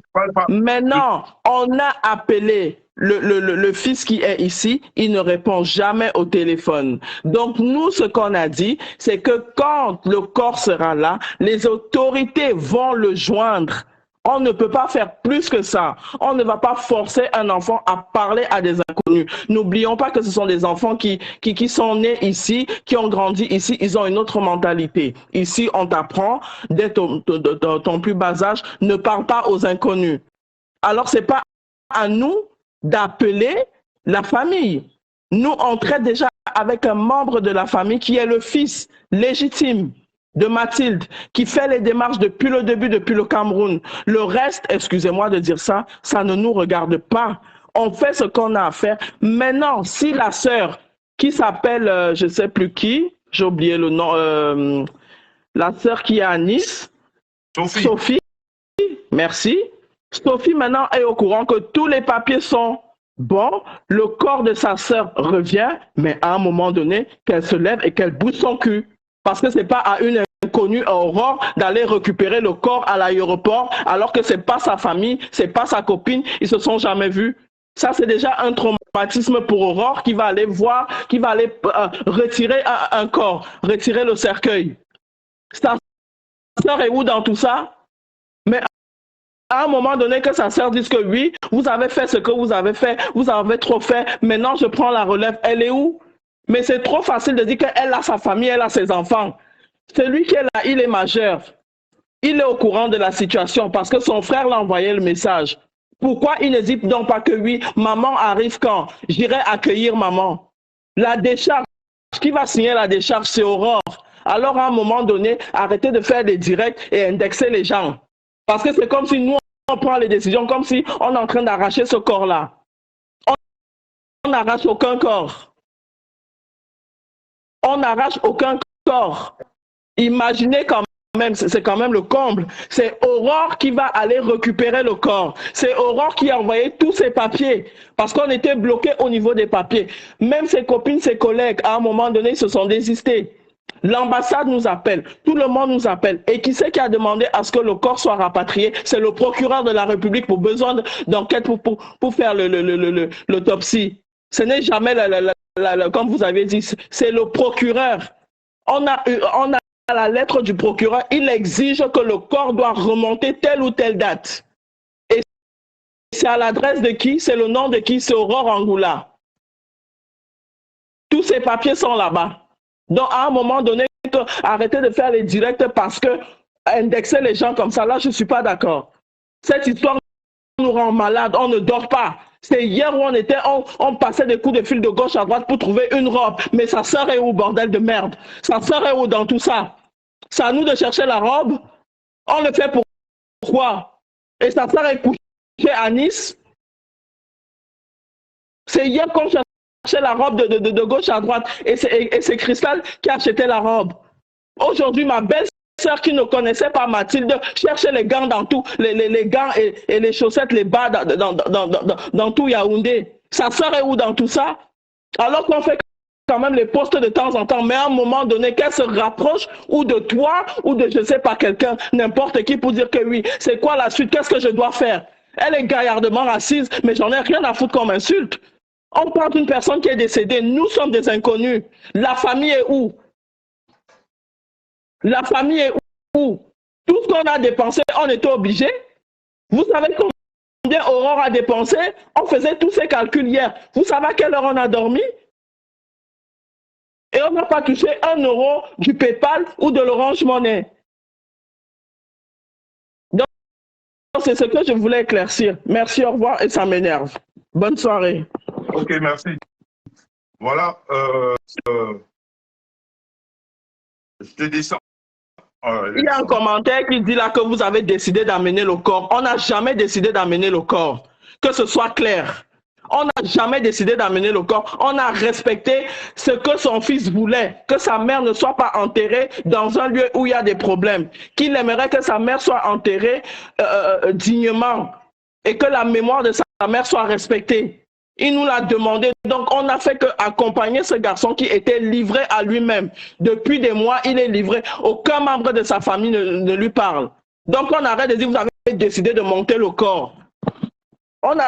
Maintenant, on a appelé le fils qui est ici, il ne répond jamais au téléphone. Donc, nous, ce qu'on a dit, c'est que quand le corps sera là, les autorités vont le joindre. On ne peut pas faire plus que ça. On ne va pas forcer un enfant à parler à des inconnus. N'oublions pas que ce sont des enfants qui sont nés ici, qui ont grandi ici. Ils ont une autre mentalité. Ici, on t'apprend, dès ton plus bas âge, ne parle pas aux inconnus. Alors, c'est pas à nous d'appeler la famille. Nous, on traite déjà avec un membre de la famille qui est le fils légitime de Mathilde, qui fait les démarches depuis le début, depuis le Cameroun. Le reste, excusez-moi de dire ça, ça ne nous regarde pas. On fait ce qu'on a à faire. Maintenant, si la sœur qui s'appelle, je ne sais plus qui, j'ai oublié le nom, la sœur qui est à Nice, Sophie, merci. Sophie maintenant est au courant que tous les papiers sont bons, le corps de sa sœur revient, mais à un moment donné, qu'elle se lève et qu'elle bouge son cul. Parce que ce n'est pas à une inconnue à Aurore d'aller récupérer le corps à l'aéroport alors que ce n'est pas sa famille, ce n'est pas sa copine, ils ne se sont jamais vus. Ça, c'est déjà un traumatisme pour Aurore qui va aller voir, qui va aller retirer un corps, retirer le cercueil. Sa sœur est où dans tout ça? Mais à un moment donné que sa sœur dise que oui, vous avez fait ce que vous avez fait, vous avez trop fait, maintenant je prends la relève, elle est où? Mais c'est trop facile de dire qu'elle a sa famille, elle a ses enfants. Celui qui est là, il est majeur. Il est au courant de la situation parce que son frère l'a envoyé le message. Pourquoi il n'hésite donc pas que oui, maman arrive quand? J'irai accueillir maman. La décharge, qui va signer la décharge, c'est Aurore. Alors à un moment donné, arrêtez de faire des directs et indexer les gens. Parce que c'est comme si nous, on prend les décisions, comme si on est en train d'arracher ce corps-là. On n'arrache aucun corps. On n'arrache aucun corps. Imaginez quand même, c'est quand même le comble. C'est Aurore qui va aller récupérer le corps. C'est Aurore qui a envoyé tous ses papiers parce qu'on était bloqué au niveau des papiers. Même ses copines, ses collègues, à un moment donné, ils se sont désistés. L'ambassade nous appelle, tout le monde nous appelle. Et qui c'est qui a demandé à ce que le corps soit rapatrié? C'est le procureur de la République pour besoin d'enquête pour faire l'autopsie. Ce n'est jamais, comme vous avez dit, c'est le procureur. On a la lettre du procureur, il exige que le corps doit remonter telle ou telle date. Et c'est à l'adresse de qui? C'est le nom de qui? C'est Aurore Angoula. Tous ces papiers sont là-bas. Donc, à un moment donné, arrêtez de faire les directs parce que indexer les gens comme ça, là, je ne suis pas d'accord. Cette histoire nous rend malade, on ne dort pas. C'est hier où on passait des coups de fil de gauche à droite pour trouver une robe. Mais sa sœur est où, bordel de merde? Sa sœur est où dans tout ça? C'est à nous de chercher la robe. On le fait pourquoi? Et sa sœur est couchée à Nice. C'est hier qu'on cherchait la robe de gauche à droite. Et c'est Cristal qui a acheté la robe. Aujourd'hui, ma belle-sœur qui ne connaissait pas Mathilde cherchait les gants dans tout, les gants et les chaussettes, les bas dans tout Yaoundé. Sa sœur est où dans tout ça? Alors qu'on fait quand même les postes de temps en temps, mais à un moment donné, qu'elle se rapproche ou de toi ou de je ne sais pas quelqu'un, n'importe qui pour dire que oui, c'est quoi la suite, qu'est-ce que je dois faire? Elle est gaillardement assise, mais j'en ai rien à foutre comme insulte. On parle d'une personne qui est décédée. Nous sommes des inconnus. La famille est où? La famille est où? Tout ce qu'on a dépensé, on était obligé. Vous savez combien Aurore a dépensé? On faisait tous ces calculs hier. Vous savez à quelle heure on a dormi? Et on n'a pas touché 1 euro du PayPal ou de l'Orange Money. Donc, c'est ce que je voulais éclaircir. Merci, au revoir, et ça m'énerve. Bonne soirée. Ok, merci. Voilà, je te descends. Il y a un commentaire qui dit là que vous avez décidé d'amener le corps. On n'a jamais décidé d'amener le corps. Que ce soit clair. On n'a jamais décidé d'amener le corps. On a respecté ce que son fils voulait, que sa mère ne soit pas enterrée dans un lieu où il y a des problèmes, qu'il aimerait que sa mère soit enterrée dignement et que la mémoire de sa mère soit respectée. Il nous l'a demandé, donc on n'a fait qu'accompagner ce garçon qui était livré à lui-même. Depuis des mois, il est livré. Aucun membre de sa famille ne lui parle. Donc on arrête de dire, vous avez décidé de monter le corps. On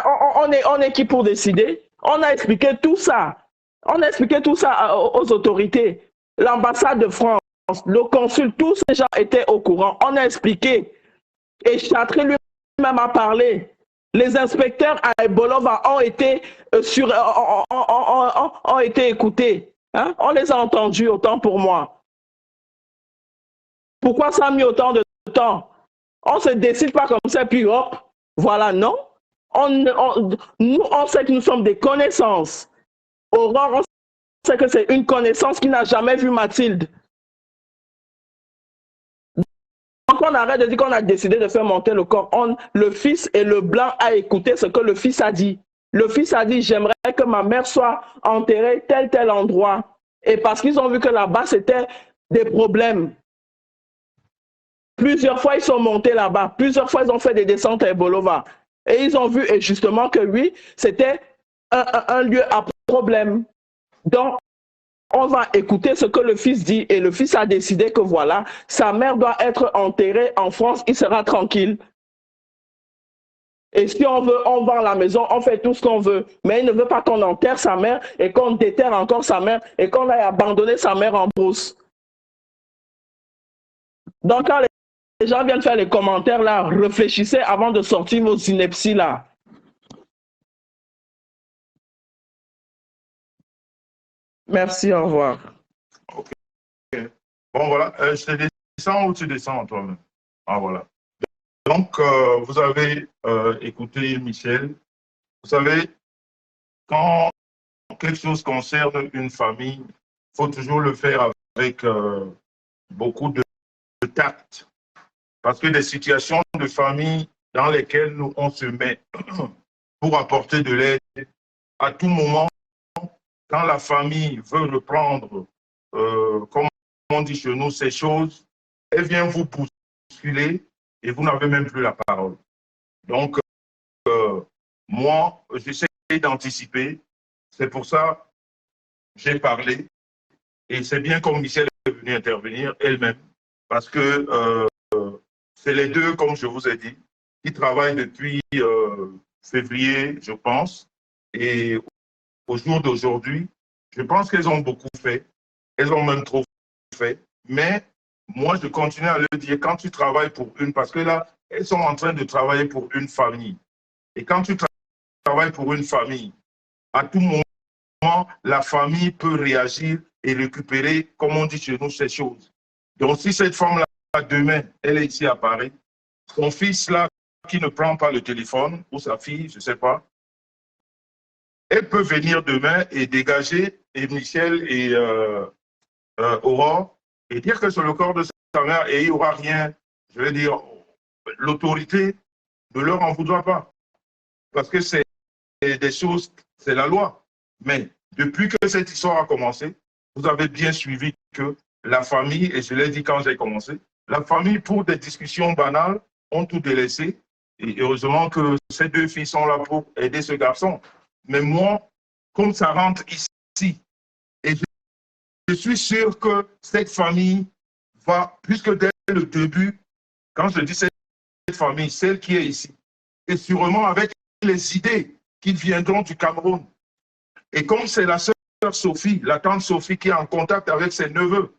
est qui pour décider? On a expliqué tout ça. On a expliqué tout ça aux autorités. L'ambassade de France, le consul, tous ces gens étaient au courant. On a expliqué. Et Chatry lui-même a parlé. Les inspecteurs à Ebolova ont été, ont été écoutés. Hein? On les a entendus, autant pour moi. Pourquoi ça a mis autant de temps? On ne se décide pas comme ça, puis hop, voilà, non. Nous, on sait que nous sommes des connaissances. Aurore, on sait que c'est une connaissance qui n'a jamais vu Mathilde. Donc on arrête de dire qu'on a décidé de faire monter le corps. Le fils et le blanc a écouté ce que le fils a dit. Le fils a dit, j'aimerais que ma mère soit enterrée tel endroit. Et parce qu'ils ont vu que là-bas, c'était des problèmes. Plusieurs fois, ils sont montés là-bas. Plusieurs fois, ils ont fait des descentes à Ebolova. Et ils ont vu et justement que oui, c'était un lieu à problème. Donc, on va écouter ce que le fils dit et le fils a décidé que voilà, sa mère doit être enterrée en France, il sera tranquille. Et si on veut, on vend la maison, on fait tout ce qu'on veut. Mais il ne veut pas qu'on enterre sa mère et qu'on déterre encore sa mère et qu'on aille abandonner sa mère en brousse. Donc quand les gens viennent faire les commentaires là, réfléchissez avant de sortir vos inepties là. Merci, au revoir. Ok. Bon, voilà. Je te descends ou tu descends toi-même? Ah, voilà. Donc, vous avez écouté Michel. Vous savez, quand quelque chose concerne une famille, il faut toujours le faire avec beaucoup de tact. Parce que des situations de famille dans lesquelles nous, on se met pour apporter de l'aide, à tout moment, quand la famille veut reprendre, comme on dit chez nous, ces choses, elle vient vous bousculer et vous n'avez même plus la parole. Donc, moi, j'essaie d'anticiper. C'est pour ça que j'ai parlé. Et c'est bien comme Michel est venu intervenir elle-même. Parce que c'est les deux, comme je vous ai dit, qui travaillent depuis février, je pense. Et au jour d'aujourd'hui, je pense qu'elles ont beaucoup fait. Elles ont même trop fait. Mais moi, je continue à le dire, quand tu travailles pour une, parce que là, elles sont en train de travailler pour une famille. Et quand tu travailles pour une famille, à tout moment, la famille peut réagir et récupérer, comme on dit chez nous, ces choses. Donc, si cette femme-là, demain, elle est ici à Paris, son fils-là, qui ne prend pas le téléphone, ou sa fille, je ne sais pas, elle peut venir demain et dégager et Michel et Aurore et dire que c'est le corps de sa mère et il n'y aura rien. Je veux dire, l'autorité ne leur en voudra pas. Parce que c'est des choses, c'est la loi. Mais depuis que cette histoire a commencé, vous avez bien suivi que la famille, et je l'ai dit quand j'ai commencé, la famille, pour des discussions banales, ont tout délaissé. Et heureusement que ces deux filles sont là pour aider ce garçon. Mais moi, comme ça rentre ici, et je suis sûr que cette famille va, puisque dès le début, quand je dis cette famille, celle qui est ici, et sûrement avec les idées qui viendront du Cameroun, Et comme c'est la sœur Sophie, la tante Sophie qui est en contact avec ses neveux,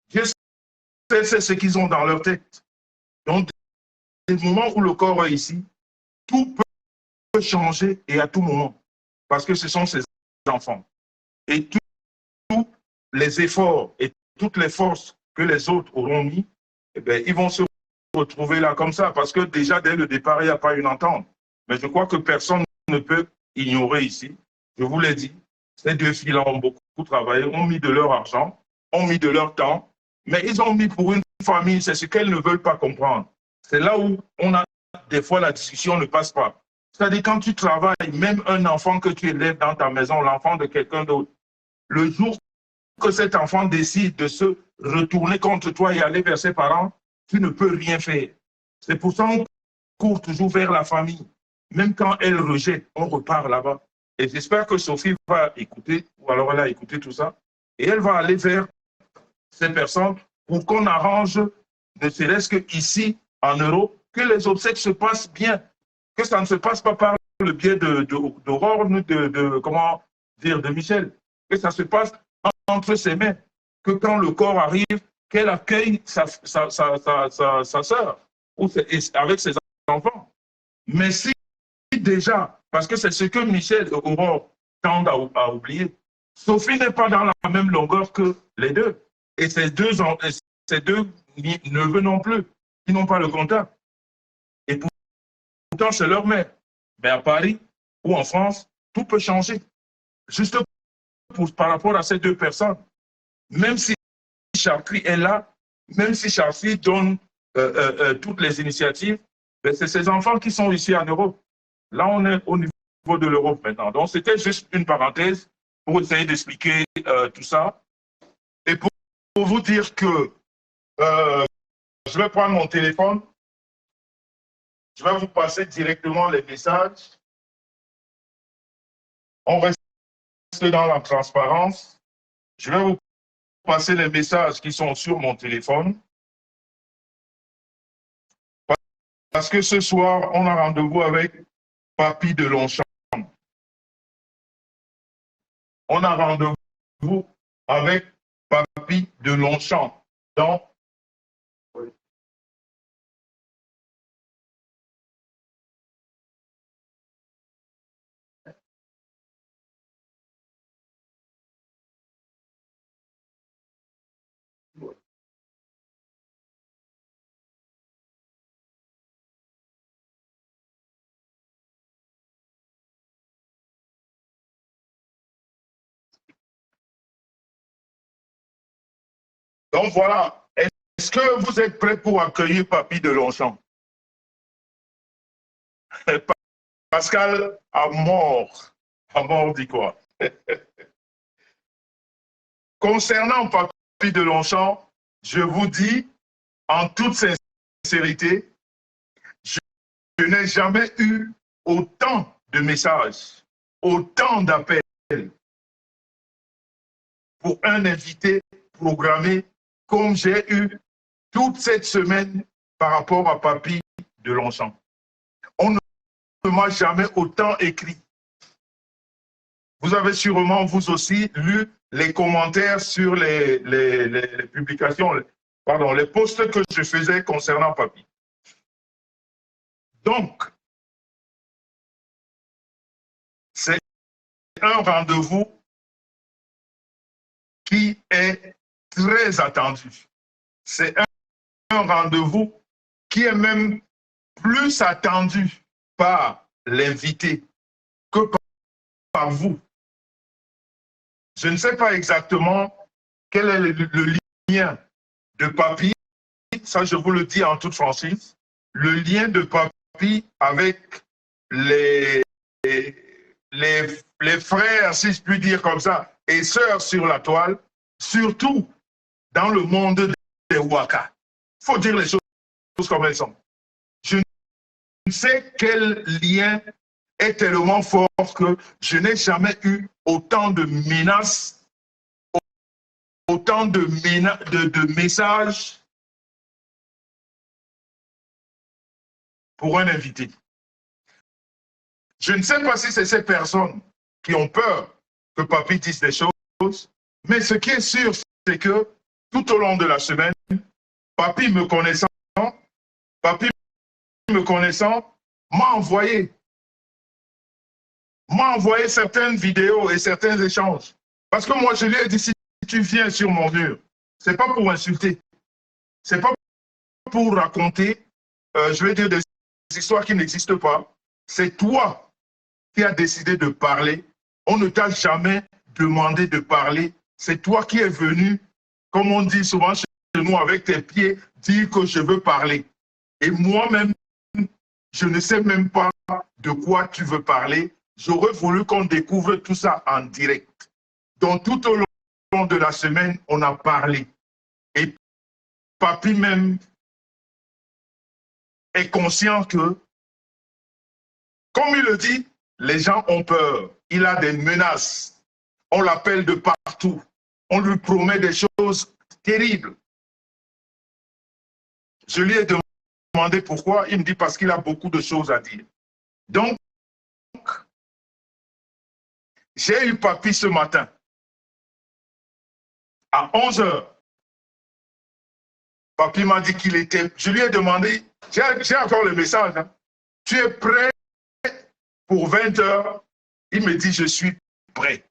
Dieu sait c'est ce qu'ils ont dans leur tête. Donc, dès le moment où le corps est ici, tout peut changer et à tout moment. Parce que ce sont ses enfants. Et tous les efforts et toutes les forces que les autres auront mis, eh bien, ils vont se retrouver là comme ça. Parce que déjà, dès le départ, il n'y a pas une entente. Mais je crois que personne ne peut ignorer ici. Je vous l'ai dit, ces deux filles-là ont beaucoup travaillé, ont mis de leur argent, ont mis de leur temps, mais ils ont mis pour une famille, c'est ce qu'elles ne veulent pas comprendre. C'est là où on a des fois la discussion ne passe pas. C'est-à-dire quand tu travailles, même un enfant que tu élèves dans ta maison, l'enfant de quelqu'un d'autre, le jour que cet enfant décide de se retourner contre toi et aller vers ses parents, tu ne peux rien faire. C'est pour ça qu'on court toujours vers la famille. Même quand elle rejette, on repart là-bas. Et j'espère que Sophie va écouter, ou alors elle a écouté tout ça, et elle va aller vers ces personnes pour qu'on arrange, ne serait-ce qu'ici, en Europe, que les obsèques se passent bien, que ça ne se passe pas par le biais d'Aurore, comment dire, de Michel, que ça se passe entre ses mains, que quand le corps arrive, qu'elle accueille sa sœur, ou avec ses enfants. Mais si déjà, parce que c'est ce que Michel et Aurore tendent à oublier, Sophie n'est pas dans la même longueur que les deux. Et ces deux neveux non plus, qui n'ont pas le contact. Et pourtant, c'est leur mère. Mais à Paris ou en France, tout peut changer. Juste par rapport à ces deux personnes. Même si Chartry est là, même si Chartry donne toutes les initiatives, c'est ces enfants qui sont ici en Europe. Là, on est au niveau de l'Europe maintenant. Donc, c'était juste une parenthèse pour essayer d'expliquer tout ça. Et pour vous dire que je vais prendre mon téléphone, je vais vous passer directement les messages. On reste dans la transparence. Je vais vous passer les messages qui sont sur mon téléphone. Parce que ce soir, on a rendez-vous avec Papy de Longchamp. On a rendez-vous avec Papy de Longchamp. Donc, voilà. Est-ce que vous êtes prêts pour accueillir Papy de Longchamp? Pascal a mort. A mort dit quoi? Concernant Papy de Longchamp, je vous dis en toute sincérité, je n'ai jamais eu autant de messages, autant d'appels pour un invité programmé comme j'ai eu toute cette semaine par rapport à Papy de Longchamp. On ne m'a jamais autant écrit. Vous avez sûrement, vous aussi, lu les commentaires sur les publications, pardon, les posts que je faisais concernant Papy. Donc, c'est un rendez-vous qui est très attendu. C'est un rendez-vous qui est même plus attendu par l'invité que par vous. Je ne sais pas exactement quel est le lien de Papy, ça je vous le dis en toute franchise, le lien de Papy avec les frères, si je puis dire comme ça, et sœurs sur la toile, surtout dans le monde des Waka. Il faut dire les choses comme elles sont. Je ne sais quel lien est tellement fort que je n'ai jamais eu autant de menaces, autant de messages pour un invité. Je ne sais pas si c'est ces personnes qui ont peur que Papi dise des choses. Mais ce qui est sûr, c'est que tout au long de la semaine, Papi me connaissant, m'a envoyé certaines vidéos et certains échanges. Parce que moi, je lui ai dit, si tu viens sur mon mur, ce n'est pas pour insulter, ce n'est pas pour raconter, je vais dire, des histoires qui n'existent pas. C'est toi qui as décidé de parler. On ne t'a jamais demandé de parler. C'est toi qui es venu, comme on dit souvent chez nous, avec tes pieds, dire que je veux parler. Et moi-même, je ne sais même pas de quoi tu veux parler. J'aurais voulu qu'on découvre tout ça en direct. Donc, tout au long de la semaine, on a parlé. Et Papi même est conscient que, comme il le dit, les gens ont peur. Il a des menaces. On l'appelle de partout. On lui promet des choses terribles. Je lui ai demandé pourquoi. Il me dit parce qu'il a beaucoup de choses à dire. Donc, j'ai eu Papi ce matin à 11 h. Papi m'a dit qu'il était... Je lui ai demandé, j'ai encore le message, hein. Tu es prêt pour 20 h? Il me dit, je suis prêt.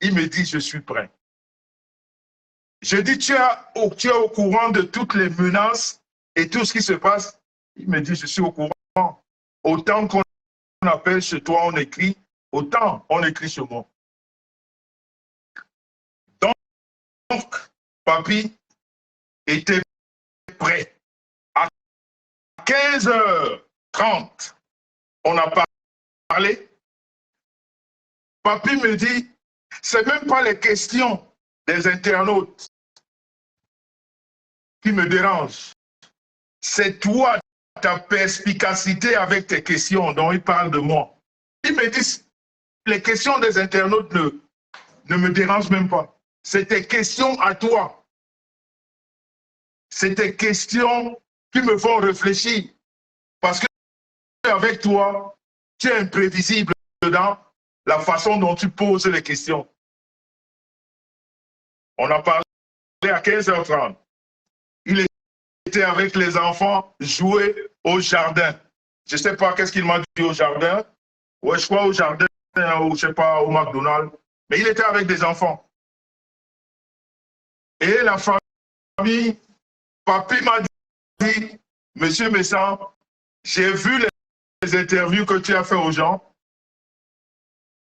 Il me dit, je suis prêt. Je dis, tu es au courant de toutes les menaces et tout ce qui se passe? Il me dit, je suis au courant. Autant qu'on appelle chez toi, on écrit, autant on écrit chez moi. Donc, Papi était prêt. À 15h30, on a parlé. Papi me dit, c'est même pas les questions des internautes qui me dérangent. C'est toi, ta perspicacité avec tes questions dont il parle de moi. Il me dit, les questions des internautes ne me dérangent même pas. C'est tes questions à toi. C'est tes questions qui me font réfléchir. Parce que avec toi, tu es imprévisible dans la façon dont tu poses les questions. On a parlé à 15h30. Il était avec les enfants, jouer au jardin. Je ne sais pas qu'est-ce qu'il m'a dit au jardin. Ouais, je crois au jardin, ou je ne sais pas, au McDonald's. Mais il était avec des enfants. Et la famille, Papi m'a dit, Monsieur Messan, j'ai vu les interviews que tu as fait aux gens.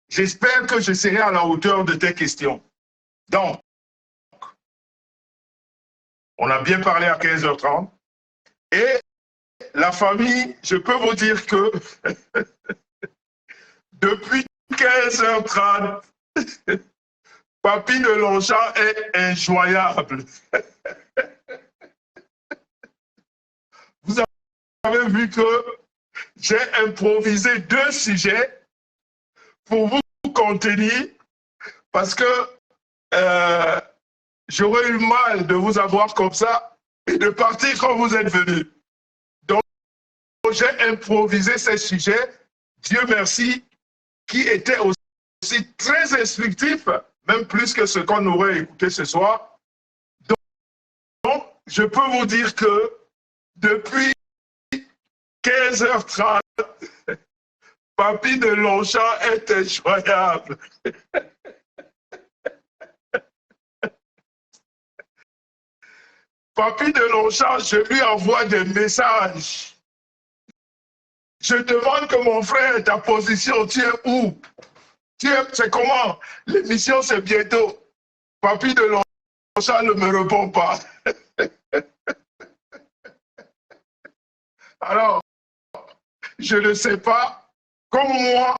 J'espère que je serai à la hauteur de tes questions. Donc, on a bien parlé à 15h30. Et la famille, je peux vous dire que depuis 15h30, Papi de Longchamp est injoignable. Vous avez vu que j'ai improvisé 2 sujets pour vous contenir parce que j'aurais eu mal de vous avoir comme ça et de partir quand vous êtes venus. Donc, j'ai improvisé ces sujets, Dieu merci, qui étaient aussi très instructifs, même plus que ce qu'on aurait écouté ce soir. Donc, je peux vous dire que depuis 15h30, Papi de Longchamp est incroyable. Papi de Longchamp, je lui envoie des messages. Je demande que mon frère, ta position, tu es où? C'est comment? L'émission, c'est bientôt. Papi de Longchamp ne me répond pas. Alors, je ne sais pas. Comme moi,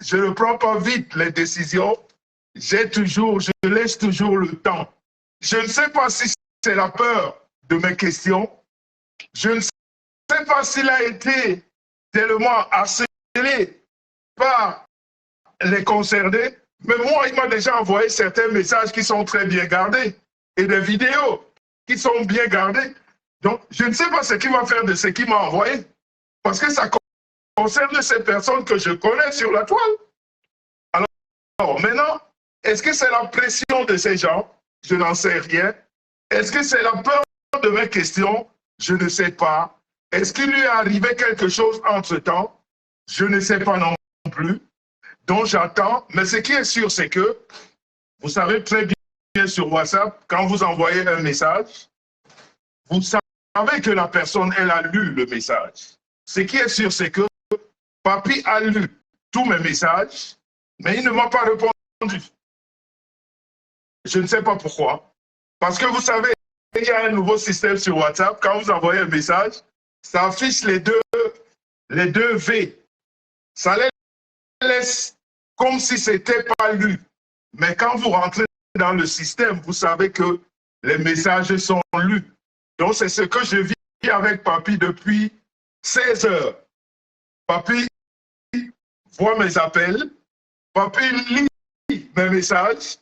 je ne prends pas vite les décisions. Je laisse toujours le temps. Je ne sais pas si c'est la peur de mes questions. Je ne sais pas s'il a été tellement harcelé par les concernés. Mais moi, il m'a déjà envoyé certains messages qui sont très bien gardés et des vidéos qui sont bien gardées. Donc, je ne sais pas ce qu'il va faire de ce qu'il m'a envoyé. Parce que ça concerne ces personnes que je connais sur la toile. maintenant, est-ce que c'est la pression de ces gens? Je n'en sais rien. Est-ce que c'est la peur de mes questions? Je ne sais pas. Est-ce qu'il lui est arrivé quelque chose entre-temps? Je ne sais pas non plus. Donc j'attends. Mais ce qui est sûr, c'est que vous savez très bien sur WhatsApp, quand vous envoyez un message, vous savez que la personne, elle a lu le message. Ce qui est sûr, c'est que Papi a lu tous mes messages, mais il ne m'a pas répondu. Je ne sais pas pourquoi. Parce que vous savez, il y a un nouveau système sur WhatsApp. Quand vous envoyez un message, ça affiche les deux V. Ça les laisse comme si ce n'était pas lu. Mais quand vous rentrez dans le système, vous savez que les messages sont lus. Donc, c'est ce que je vis avec Papi depuis 16 heures. Papi voit mes appels, Papi lit mes messages,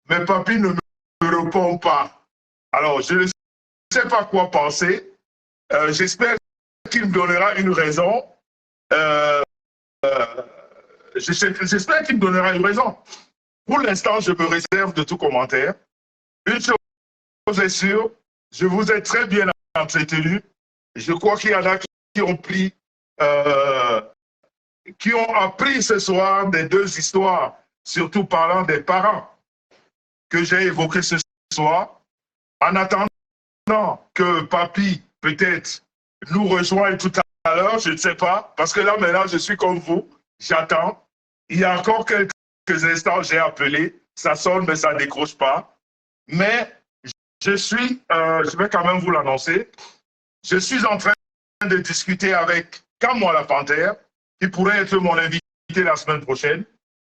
mais Papi ne me répond pas. Alors, je ne sais pas quoi penser. J'espère qu'il me donnera une raison. J'espère qu'il me donnera une raison. Pour l'instant, je me réserve de tout commentaire. Une chose est sûre, je vous ai très bien entretenu. Je crois qu'il y en a qui ont pris, qui ont appris ce soir des deux histoires, surtout parlant des parents que j'ai évoqués ce soir. En attendant que Papi, peut-être, nous rejoigne tout à l'heure, je ne sais pas, parce que là, maintenant, je suis comme vous, j'attends. Il y a encore quelques instants, j'ai appelé, ça sonne, mais ça ne décroche pas. Mais je vais quand même vous l'annoncer, je suis en train de discuter avec Kamwa la Panthère, qui pourrait être mon invité la semaine prochaine,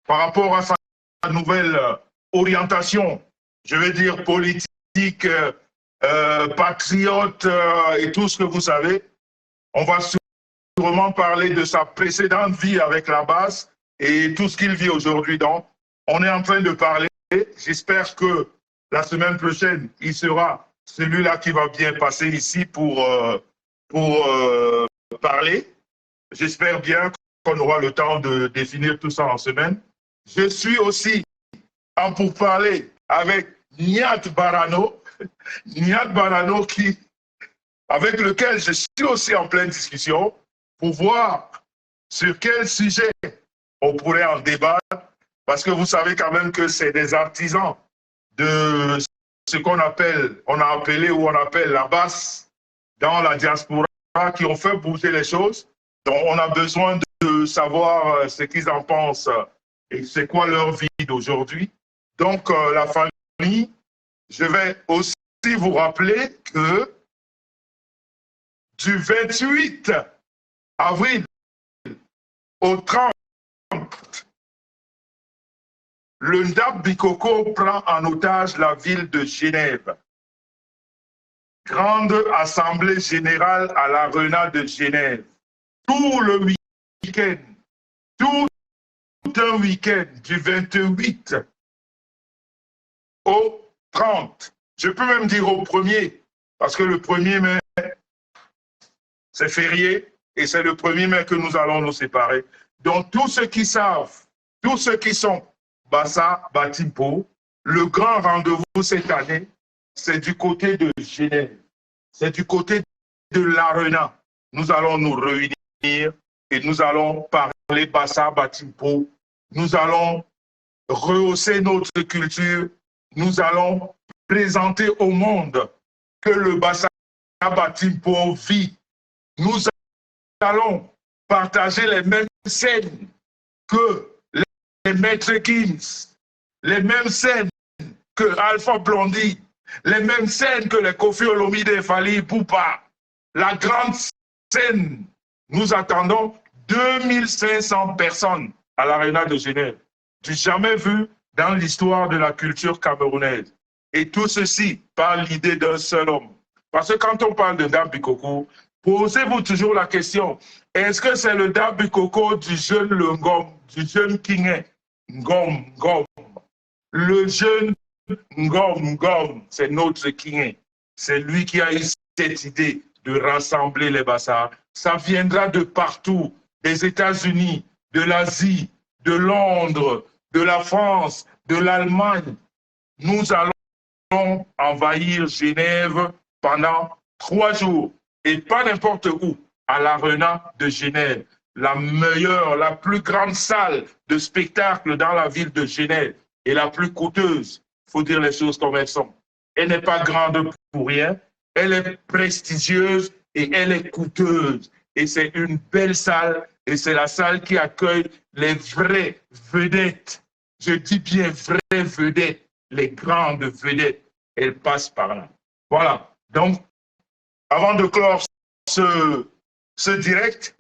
par rapport à sa nouvelle orientation, je veux dire politique, patriote et tout ce que vous savez. On va sûrement parler de sa précédente vie avec la base et tout ce qu'il vit aujourd'hui. Donc, on est en train de parler. J'espère que la semaine prochaine, il sera celui-là qui va bien passer ici pour parler. J'espère bien qu'on aura le temps de définir tout ça en semaine. Je suis aussi en pourparler avec Niat Barano, avec lequel je suis aussi en pleine discussion pour voir sur quel sujet on pourrait en débattre, parce que vous savez quand même que c'est des artisans de ce qu'on appelle, on appelle la basse dans la diaspora qui ont fait bouger les choses. Donc on a besoin de savoir ce qu'ils en pensent et c'est quoi leur vie d'aujourd'hui. Donc la famille, je vais aussi vous rappeler que du 28 avril au 30, le Ndap Bikoko prend en otage la ville de Genève. Grande assemblée générale à l'Arena de Genève. Tout le week-end, tout un week-end du 28 au 30. Je peux même dire au 1er, parce que le 1er mai, c'est férié, et c'est le 1er mai que nous allons nous séparer. Donc, tous ceux qui savent, tous ceux qui sont Bassa, Batimpo, le grand rendez-vous cette année, c'est du côté de Genève, c'est du côté de l'Arena. Nous allons nous réunir et nous allons parler Bassa, Batimpo, nous allons rehausser notre culture, nous allons présenter au monde que le Bassa Batimpo vit. Nous allons partager les mêmes scènes que les Maîtres Gims, les mêmes scènes que Alpha Blondy, les mêmes scènes que les Kofi Olomide, Fally Ipupa. La grande scène, nous attendons 2500 personnes à l'Arena de Genève. Du jamais vu dans l'histoire de la culture camerounaise. Et tout ceci par l'idée d'un seul homme. Parce que quand on parle de Ndap Bikoko, posez-vous toujours la question, est-ce que c'est le Ndap Bikoko du jeune Ngom, du jeune Kingé Ngom? Le jeune Ngom, c'est notre Kingé. C'est lui qui a eu cette idée de rassembler les Bassas. Ça viendra de partout, des États-Unis, de l'Asie, de Londres, de la France, de l'Allemagne. Nous allons envahir Genève pendant 3 jours. Et pas n'importe où, à l'Arena de Genève, la meilleure, la plus grande salle de spectacle dans la ville de Genève et la plus coûteuse. Il faut dire les choses comme elles sont. Elle n'est pas grande pour rien, elle est prestigieuse et elle est coûteuse. Et c'est une belle salle et c'est la salle qui accueille les vraies vedettes. Je dis bien vraies vedettes, les grandes vedettes. Elles passent par là. Voilà. Donc, avant de clore ce direct,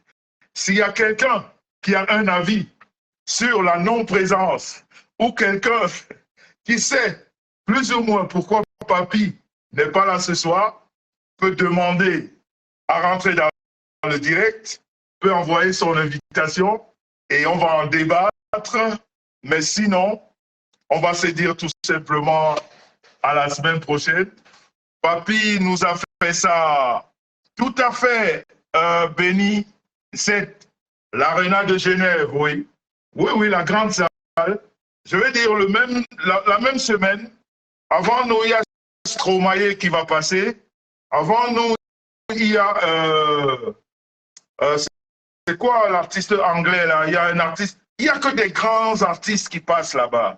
s'il y a quelqu'un qui a un avis sur la non-présence ou quelqu'un qui sait plus ou moins pourquoi Papy n'est pas là ce soir, peut demander à rentrer dans le direct, peut envoyer son invitation et on va en débattre. Mais sinon, on va se dire tout simplement à la semaine prochaine. Papy nous a fait ça tout à fait béni. C'est l'Arena de Genève, oui. Oui, la grande salle. Je vais dire la même semaine, avant nous, il y a Stromae qui va passer. Avant nous, il y a... c'est quoi l'artiste anglais là? Il y a un artiste... Il n'y a que des grands artistes qui passent là-bas.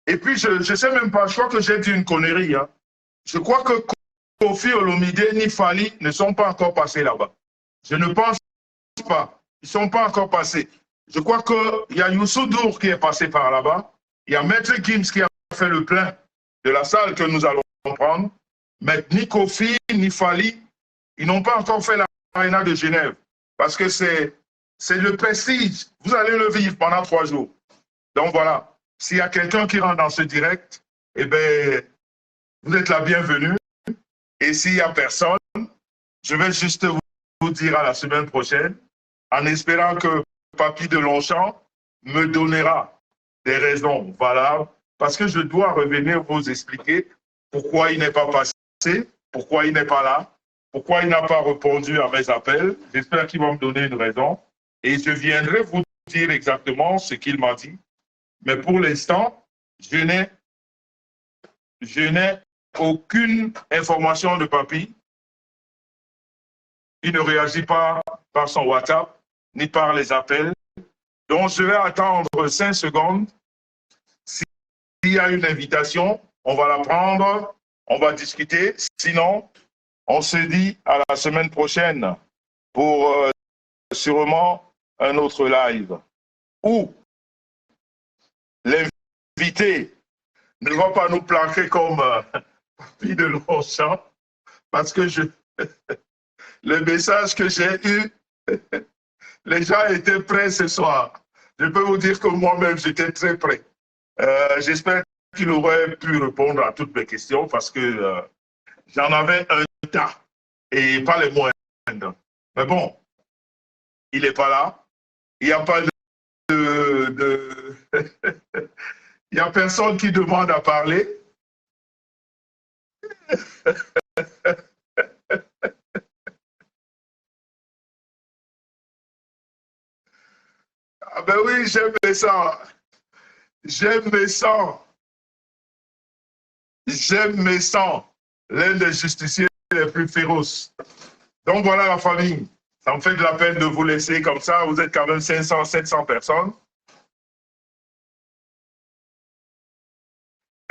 Et puis, je ne sais même pas, je crois que j'ai dit une connerie. Hein. Je crois que Koffi Olomide ni Fally ne sont pas encore passés là-bas. Je ne pense pas. Ils ne sont pas encore passés. Je crois qu'il y a Youssou N'Dour qui est passé par là-bas. Il y a Maître Gims qui a fait le plein de la salle que nous allons prendre. Mais ni Koffi, ni Fally, ils n'ont pas encore fait l'Arena de Genève. Parce que c'est le prestige. Vous allez le vivre pendant 3 jours. Donc voilà. S'il y a quelqu'un qui rentre dans ce direct, eh bien, vous êtes la bienvenue. Et s'il n'y a personne, je vais juste vous dire à la semaine prochaine, en espérant que Papy de Longchamp me donnera des raisons valables, parce que je dois revenir vous expliquer pourquoi il n'est pas passé, pourquoi il n'est pas là, pourquoi il n'a pas répondu à mes appels. J'espère qu'il va me donner une raison. Et je viendrai vous dire exactement ce qu'il m'a dit. Mais pour l'instant, je n'ai aucune information de Papy. Il ne réagit pas par son WhatsApp, ni par les appels. Donc, je vais attendre 5 secondes. S'il y a une invitation, on va la prendre, on va discuter. Sinon, on se dit à la semaine prochaine pour sûrement un autre live. Où l'invité ne va pas nous planquer comme Papy de Longchamp, parce que le message que j'ai eu, les gens étaient prêts ce soir. Je peux vous dire que moi-même, j'étais très prêt. J'espère qu'il aurait pu répondre à toutes mes questions parce que j'en avais un tas et pas les moindres. Mais bon, il n'est pas là. Il n'y a pas il n'y a personne qui demande à parler. Ah ben oui, j'aime ça. J'aime mes sangs. J'aime mes sangs. L'un des justiciers les plus féroces. Donc voilà la famille. Ça me fait de la peine de vous laisser comme ça. Vous êtes quand même 500, 700 personnes.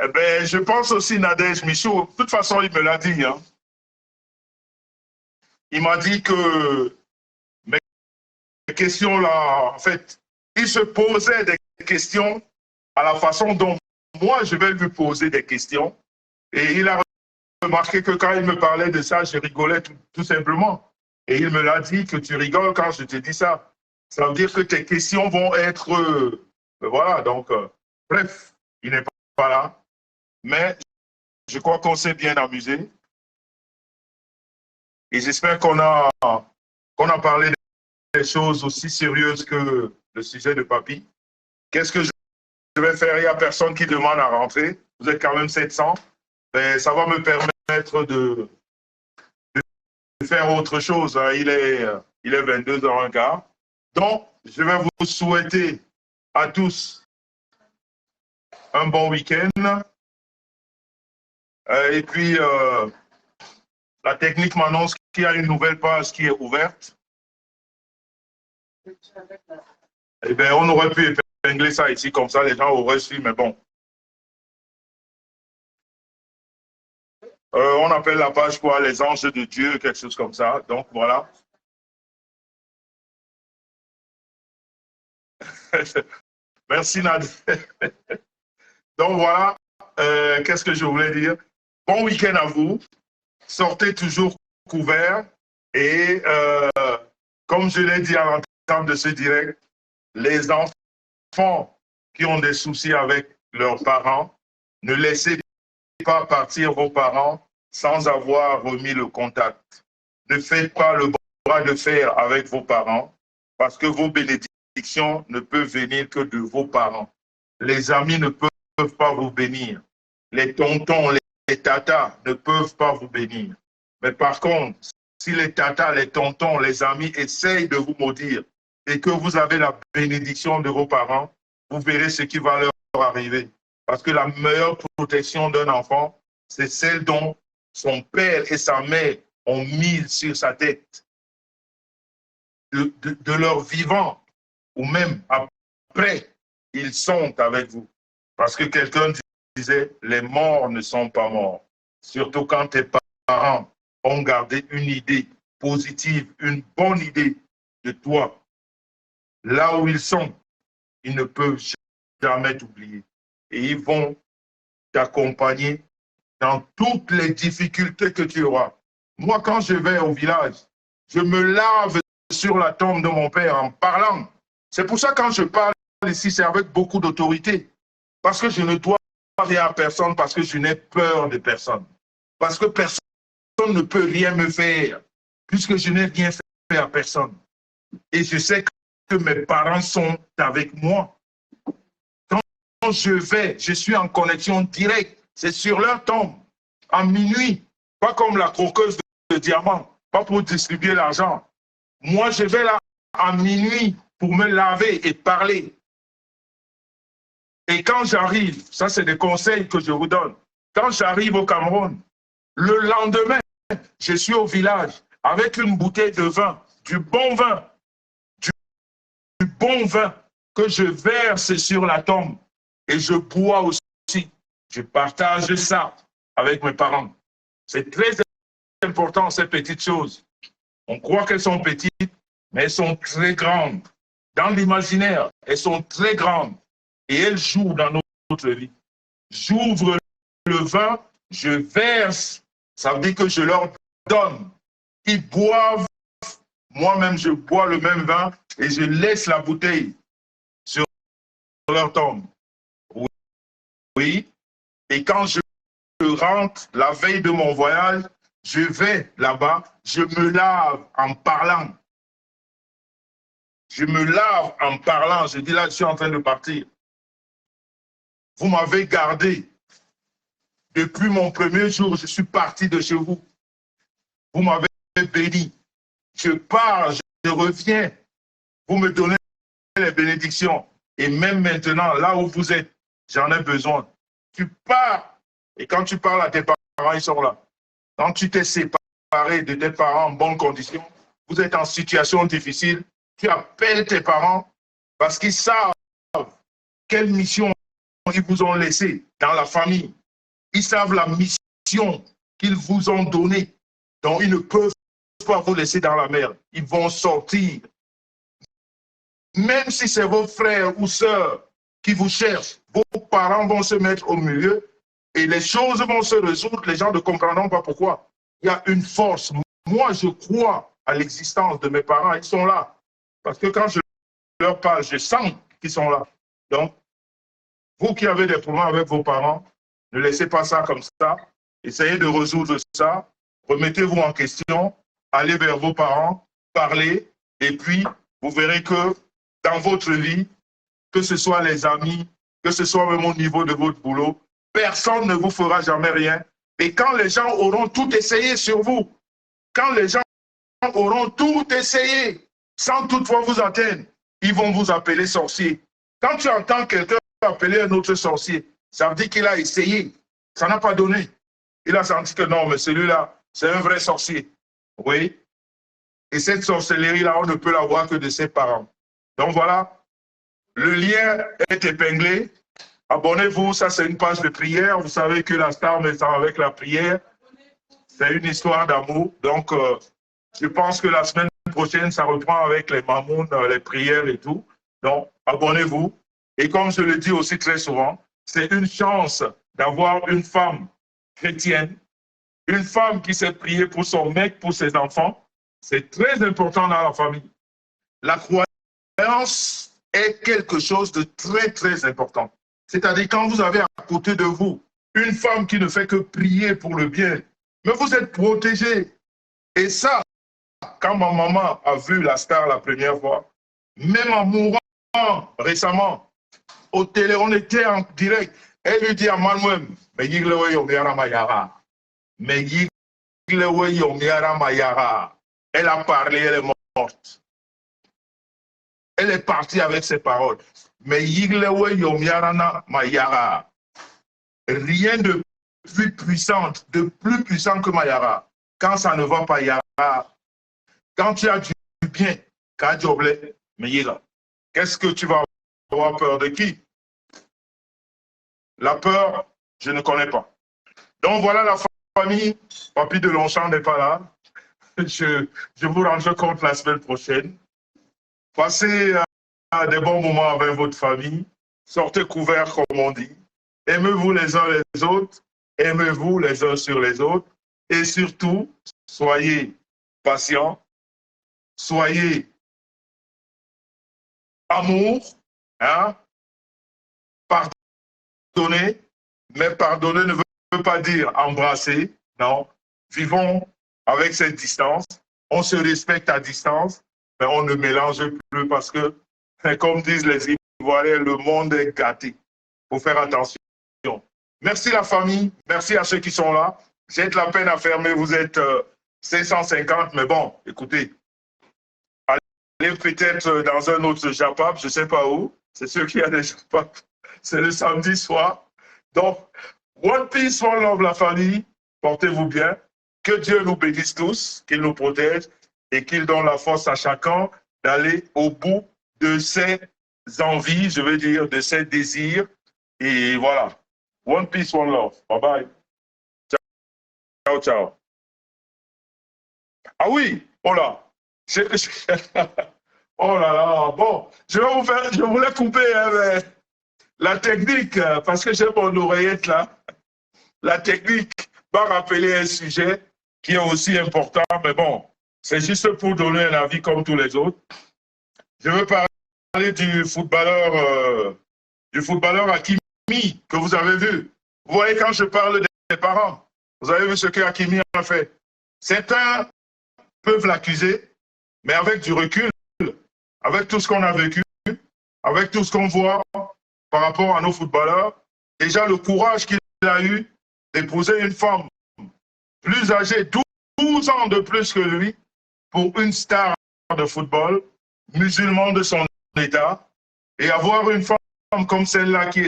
Eh bien, je pense aussi Nadège Michaud. De toute façon, il me l'a dit. Hein. Il m'a dit que mes questions là, en fait, il se posait des questions à la façon dont moi, je vais lui poser des questions. Et il a remarqué que quand il me parlait de ça, je rigolais tout simplement. Et il me l'a dit que tu rigoles quand je te dis ça. Ça veut dire que tes questions vont être... voilà, donc, bref, il n'est pas là. Mais je crois qu'on s'est bien amusé. Et j'espère qu'on a parlé des choses aussi sérieuses que le sujet de Papy. Qu'est-ce que je vais faire? Il n'y a personne qui demande à rentrer. Vous êtes quand même 700. Ben, ça va me permettre de faire autre chose. Hein. Il est 22h15. Donc, je vais vous souhaiter à tous un bon week-end. Et puis, la technique m'annonce qu'il y a une nouvelle page qui est ouverte. Eh bien, on aurait pu épingler ça ici, comme ça les gens auraient su, mais bon. On appelle la page quoi? Les anges de Dieu, quelque chose comme ça. Donc, voilà. Merci Nadia. Donc, voilà. Qu'est-ce que je voulais dire? Bon week-end à vous. Sortez toujours couverts. Et comme je l'ai dit à l'entame de ce direct, les enfants qui ont des soucis avec leurs parents, ne laissez pas partir vos parents sans avoir remis le contact. Ne faites pas le bras de fer avec vos parents parce que vos bénédictions ne peuvent venir que de vos parents. Les amis ne peuvent pas vous bénir. Les tontons, les tatas ne peuvent pas vous bénir. Mais par contre, si les tatas, les tontons, les amis essayent de vous maudire et que vous avez la bénédiction de vos parents, vous verrez ce qui va leur arriver. Parce que la meilleure protection d'un enfant, c'est celle dont son père et sa mère ont mis sur sa tête. De leur vivant, ou même après, ils sont avec vous. Parce que quelqu'un disait, les morts ne sont pas morts. Surtout quand tes parents ont gardé une idée positive, une bonne idée de toi. Là où ils sont, ils ne peuvent jamais t'oublier. Et ils vont t'accompagner dans toutes les difficultés que tu auras. Moi, quand je vais au village, je me lave sur la tombe de mon père en parlant. C'est pour ça que quand je parle ici, c'est avec beaucoup d'autorité. Parce que je ne dois rien à personne, parce que je n'ai peur de personne. Parce que personne ne peut rien me faire, puisque je n'ai rien fait à personne. Et je sais que mes parents sont avec moi. Quand je vais, je suis en connexion directe. C'est sur leur tombe, à minuit. Pas comme la croqueuse de diamants, pas pour distribuer l'argent. Moi, je vais là à minuit pour me laver et parler. Et quand j'arrive, ça c'est des conseils que je vous donne, quand j'arrive au Cameroun, le lendemain, je suis au village avec une bouteille de vin, du bon vin que je verse sur la tombe et je bois aussi. Je partage ça avec mes parents. C'est très important ces petites choses. On croit qu'elles sont petites, mais elles sont très grandes. Dans l'imaginaire, elles sont très grandes et elles jouent dans notre vie. J'ouvre le vin, je verse, ça veut dire que je leur donne. Ils boivent, moi-même je bois le même vin et je laisse la bouteille sur leur tombe. Oui, et quand je rentre la veille de mon voyage, je vais là-bas, je me lave en parlant. Je me lave en parlant. Je dis là, je suis en train de partir. Vous m'avez gardé. Depuis mon premier jour, je suis parti de chez vous. Vous m'avez béni. Je pars, je reviens. Vous me donnez les bénédictions. Et même maintenant, là où vous êtes, j'en ai besoin. Tu pars. Et quand tu parles à tes parents, ils sont là. Quand tu t'es séparé de tes parents en bonnes conditions, vous êtes en situation difficile, tu appelles tes parents parce qu'ils savent quelle mission ils vous ont laissée dans la famille. Ils savent la mission qu'ils vous ont donnée. Donc, ils ne peuvent pas vous laisser dans la mer. Ils vont sortir. Même si c'est vos frères ou sœurs qui vous cherchent, vos parents vont se mettre au milieu et les choses vont se résoudre. Les gens ne comprendront pas pourquoi. Il y a une force. Moi, je crois à l'existence de mes parents. Ils sont là. Parce que quand je leur parle, je sens qu'ils sont là. Donc, vous qui avez des problèmes avec vos parents, ne laissez pas ça comme ça. Essayez de résoudre ça. Remettez-vous en question. Allez vers vos parents. Parlez. Et puis, vous verrez que dans votre vie, que ce soit les amis, que ce soit même au niveau de votre boulot, personne ne vous fera jamais rien. Et quand les gens auront tout essayé sur vous, quand les gens auront tout essayé, sans toutefois vous atteindre, ils vont vous appeler sorcier. Quand tu entends quelqu'un appeler un autre sorcier, Ça veut dire qu'il a essayé. Ça n'a pas donné. Il a senti que non, mais celui-là, c'est un vrai sorcier. Oui. Et cette sorcellerie-là, on ne peut la voir que de ses parents. Donc voilà, le lien est épinglé. Abonnez-vous, ça c'est une page de prière. Vous savez que la star met ça avec la prière. C'est une histoire d'amour. Donc, je pense que la semaine prochaine, ça reprend avec les mamounes, les prières et tout. Donc, abonnez-vous. Et comme je le dis aussi très souvent, c'est une chance d'avoir une femme chrétienne, une femme qui sait prier pour son mec, pour ses enfants. C'est très important dans la famille. La croyance est quelque chose de très, très important. C'est-à-dire quand vous avez à côté de vous une femme qui ne fait que prier pour le bien, mais vous êtes protégé. Et ça, quand ma maman a vu la star la première fois, même en mourant récemment, au télé, on était en direct, elle lui dit à Manuel, mais Yiglewe Yomiara Mayara. Mais Yiglewe Yomiara Mayara. Elle a parlé, elle est morte. Elle est partie avec ses paroles. Mais Yiglewe Yomiara Mayara. Rien de plus puissant, de plus puissant que Mayara. Quand ça ne va pas, Yara. Quand tu as du bien, mais qu'est-ce que tu vas avoir peur de qui? La peur, je ne connais pas. Donc voilà la famille. Papy de Longchamp n'est pas là. Je vous rendrai compte la semaine prochaine. Passez des bons moments avec votre famille. Sortez couverts, comme on dit. Aimez-vous les uns les autres. Aimez-vous les uns sur les autres. Et surtout, soyez patients. Soyez amour. Hein? Pardonner. Mais pardonner ne veut pas dire embrasser. Non. Vivons avec cette distance. On se respecte à distance. Mais on ne mélange plus parce que, comme disent les Ivoiriens, le monde est gâté. Il faut faire attention. Merci la famille, merci à ceux qui sont là. J'ai de la peine à fermer, vous êtes 550, mais bon, écoutez, allez peut-être dans un autre Japap, je ne sais pas où, c'est sûr qu'il y a des Japap, c'est le samedi soir. Donc, one peace, one love la famille, portez-vous bien, que Dieu nous bénisse tous, qu'il nous protège et qu'il donne la force à chacun d'aller au bout de ses envies, je veux dire, de ses désirs, et voilà. One peace, one love. Bye bye. Ciao, ciao. Ah oui, oh là. Oh là là, bon, je vais vous faire, je voulais couper la technique, parce que j'ai mon oreillette là. La technique va rappeler un sujet qui est aussi important, mais bon, c'est juste pour donner un avis comme tous les autres. Je veux parler du footballeur Hakimi que vous avez vu. Vous voyez, quand je parle des parents, vous avez vu ce que Hakimi a fait. Certains peuvent l'accuser, mais avec du recul, avec tout ce qu'on a vécu, avec tout ce qu'on voit par rapport à nos footballeurs, déjà le courage qu'il a eu d'épouser une femme plus âgée, 12 ans de plus que lui, pour une star de football, musulman de son état, et avoir une femme comme celle-là qui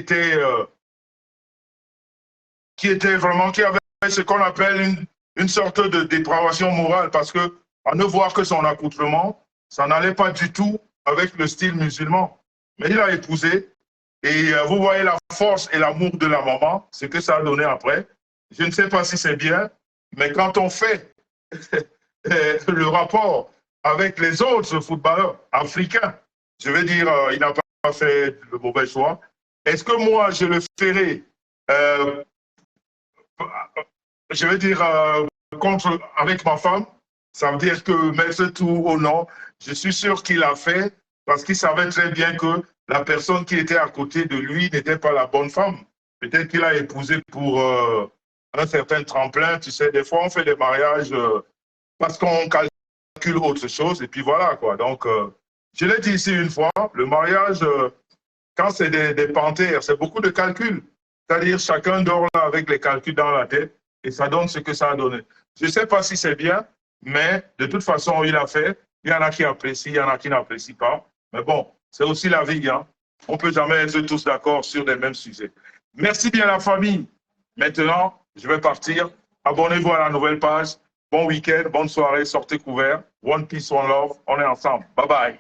avait ce qu'on appelle une sorte de dépravation morale, parce que à ne voir que son accoutrement, ça n'allait pas du tout avec le style musulman. Mais il a épousé, et vous voyez la force et l'amour de la maman, ce que ça a donné après. Je ne sais pas si c'est bien, mais quand on fait le rapport avec les autres footballeurs africains, je veux dire, il n'a pas fait le mauvais choix. Est-ce que moi, je le ferai, je veux dire, avec ma femme? Ça veut dire que mettre tout au nom, je suis sûr qu'il a fait parce qu'il savait très bien que la personne qui était à côté de lui n'était pas la bonne femme. Peut-être qu'il a épousé pour un certain tremplin. Tu sais, des fois, on fait des mariages parce qu'on calcule autre chose. Et puis voilà, quoi. Donc, je l'ai dit ici une fois, le mariage, quand c'est des panthères, c'est beaucoup de calculs. C'est-à-dire, chacun dort là avec les calculs dans la tête et ça donne ce que ça a donné. Je ne sais pas si c'est bien, mais de toute façon, il a fait. Il y en a qui apprécient, il y en a qui n'apprécient pas. Mais bon, c'est aussi la vie. Hein. On ne peut jamais être tous d'accord sur les mêmes sujets. Merci bien la famille. Maintenant, je vais partir. Abonnez-vous à la nouvelle page. Bon week-end, bonne soirée, sortez couverts. One peace, one love. On est ensemble. Bye bye.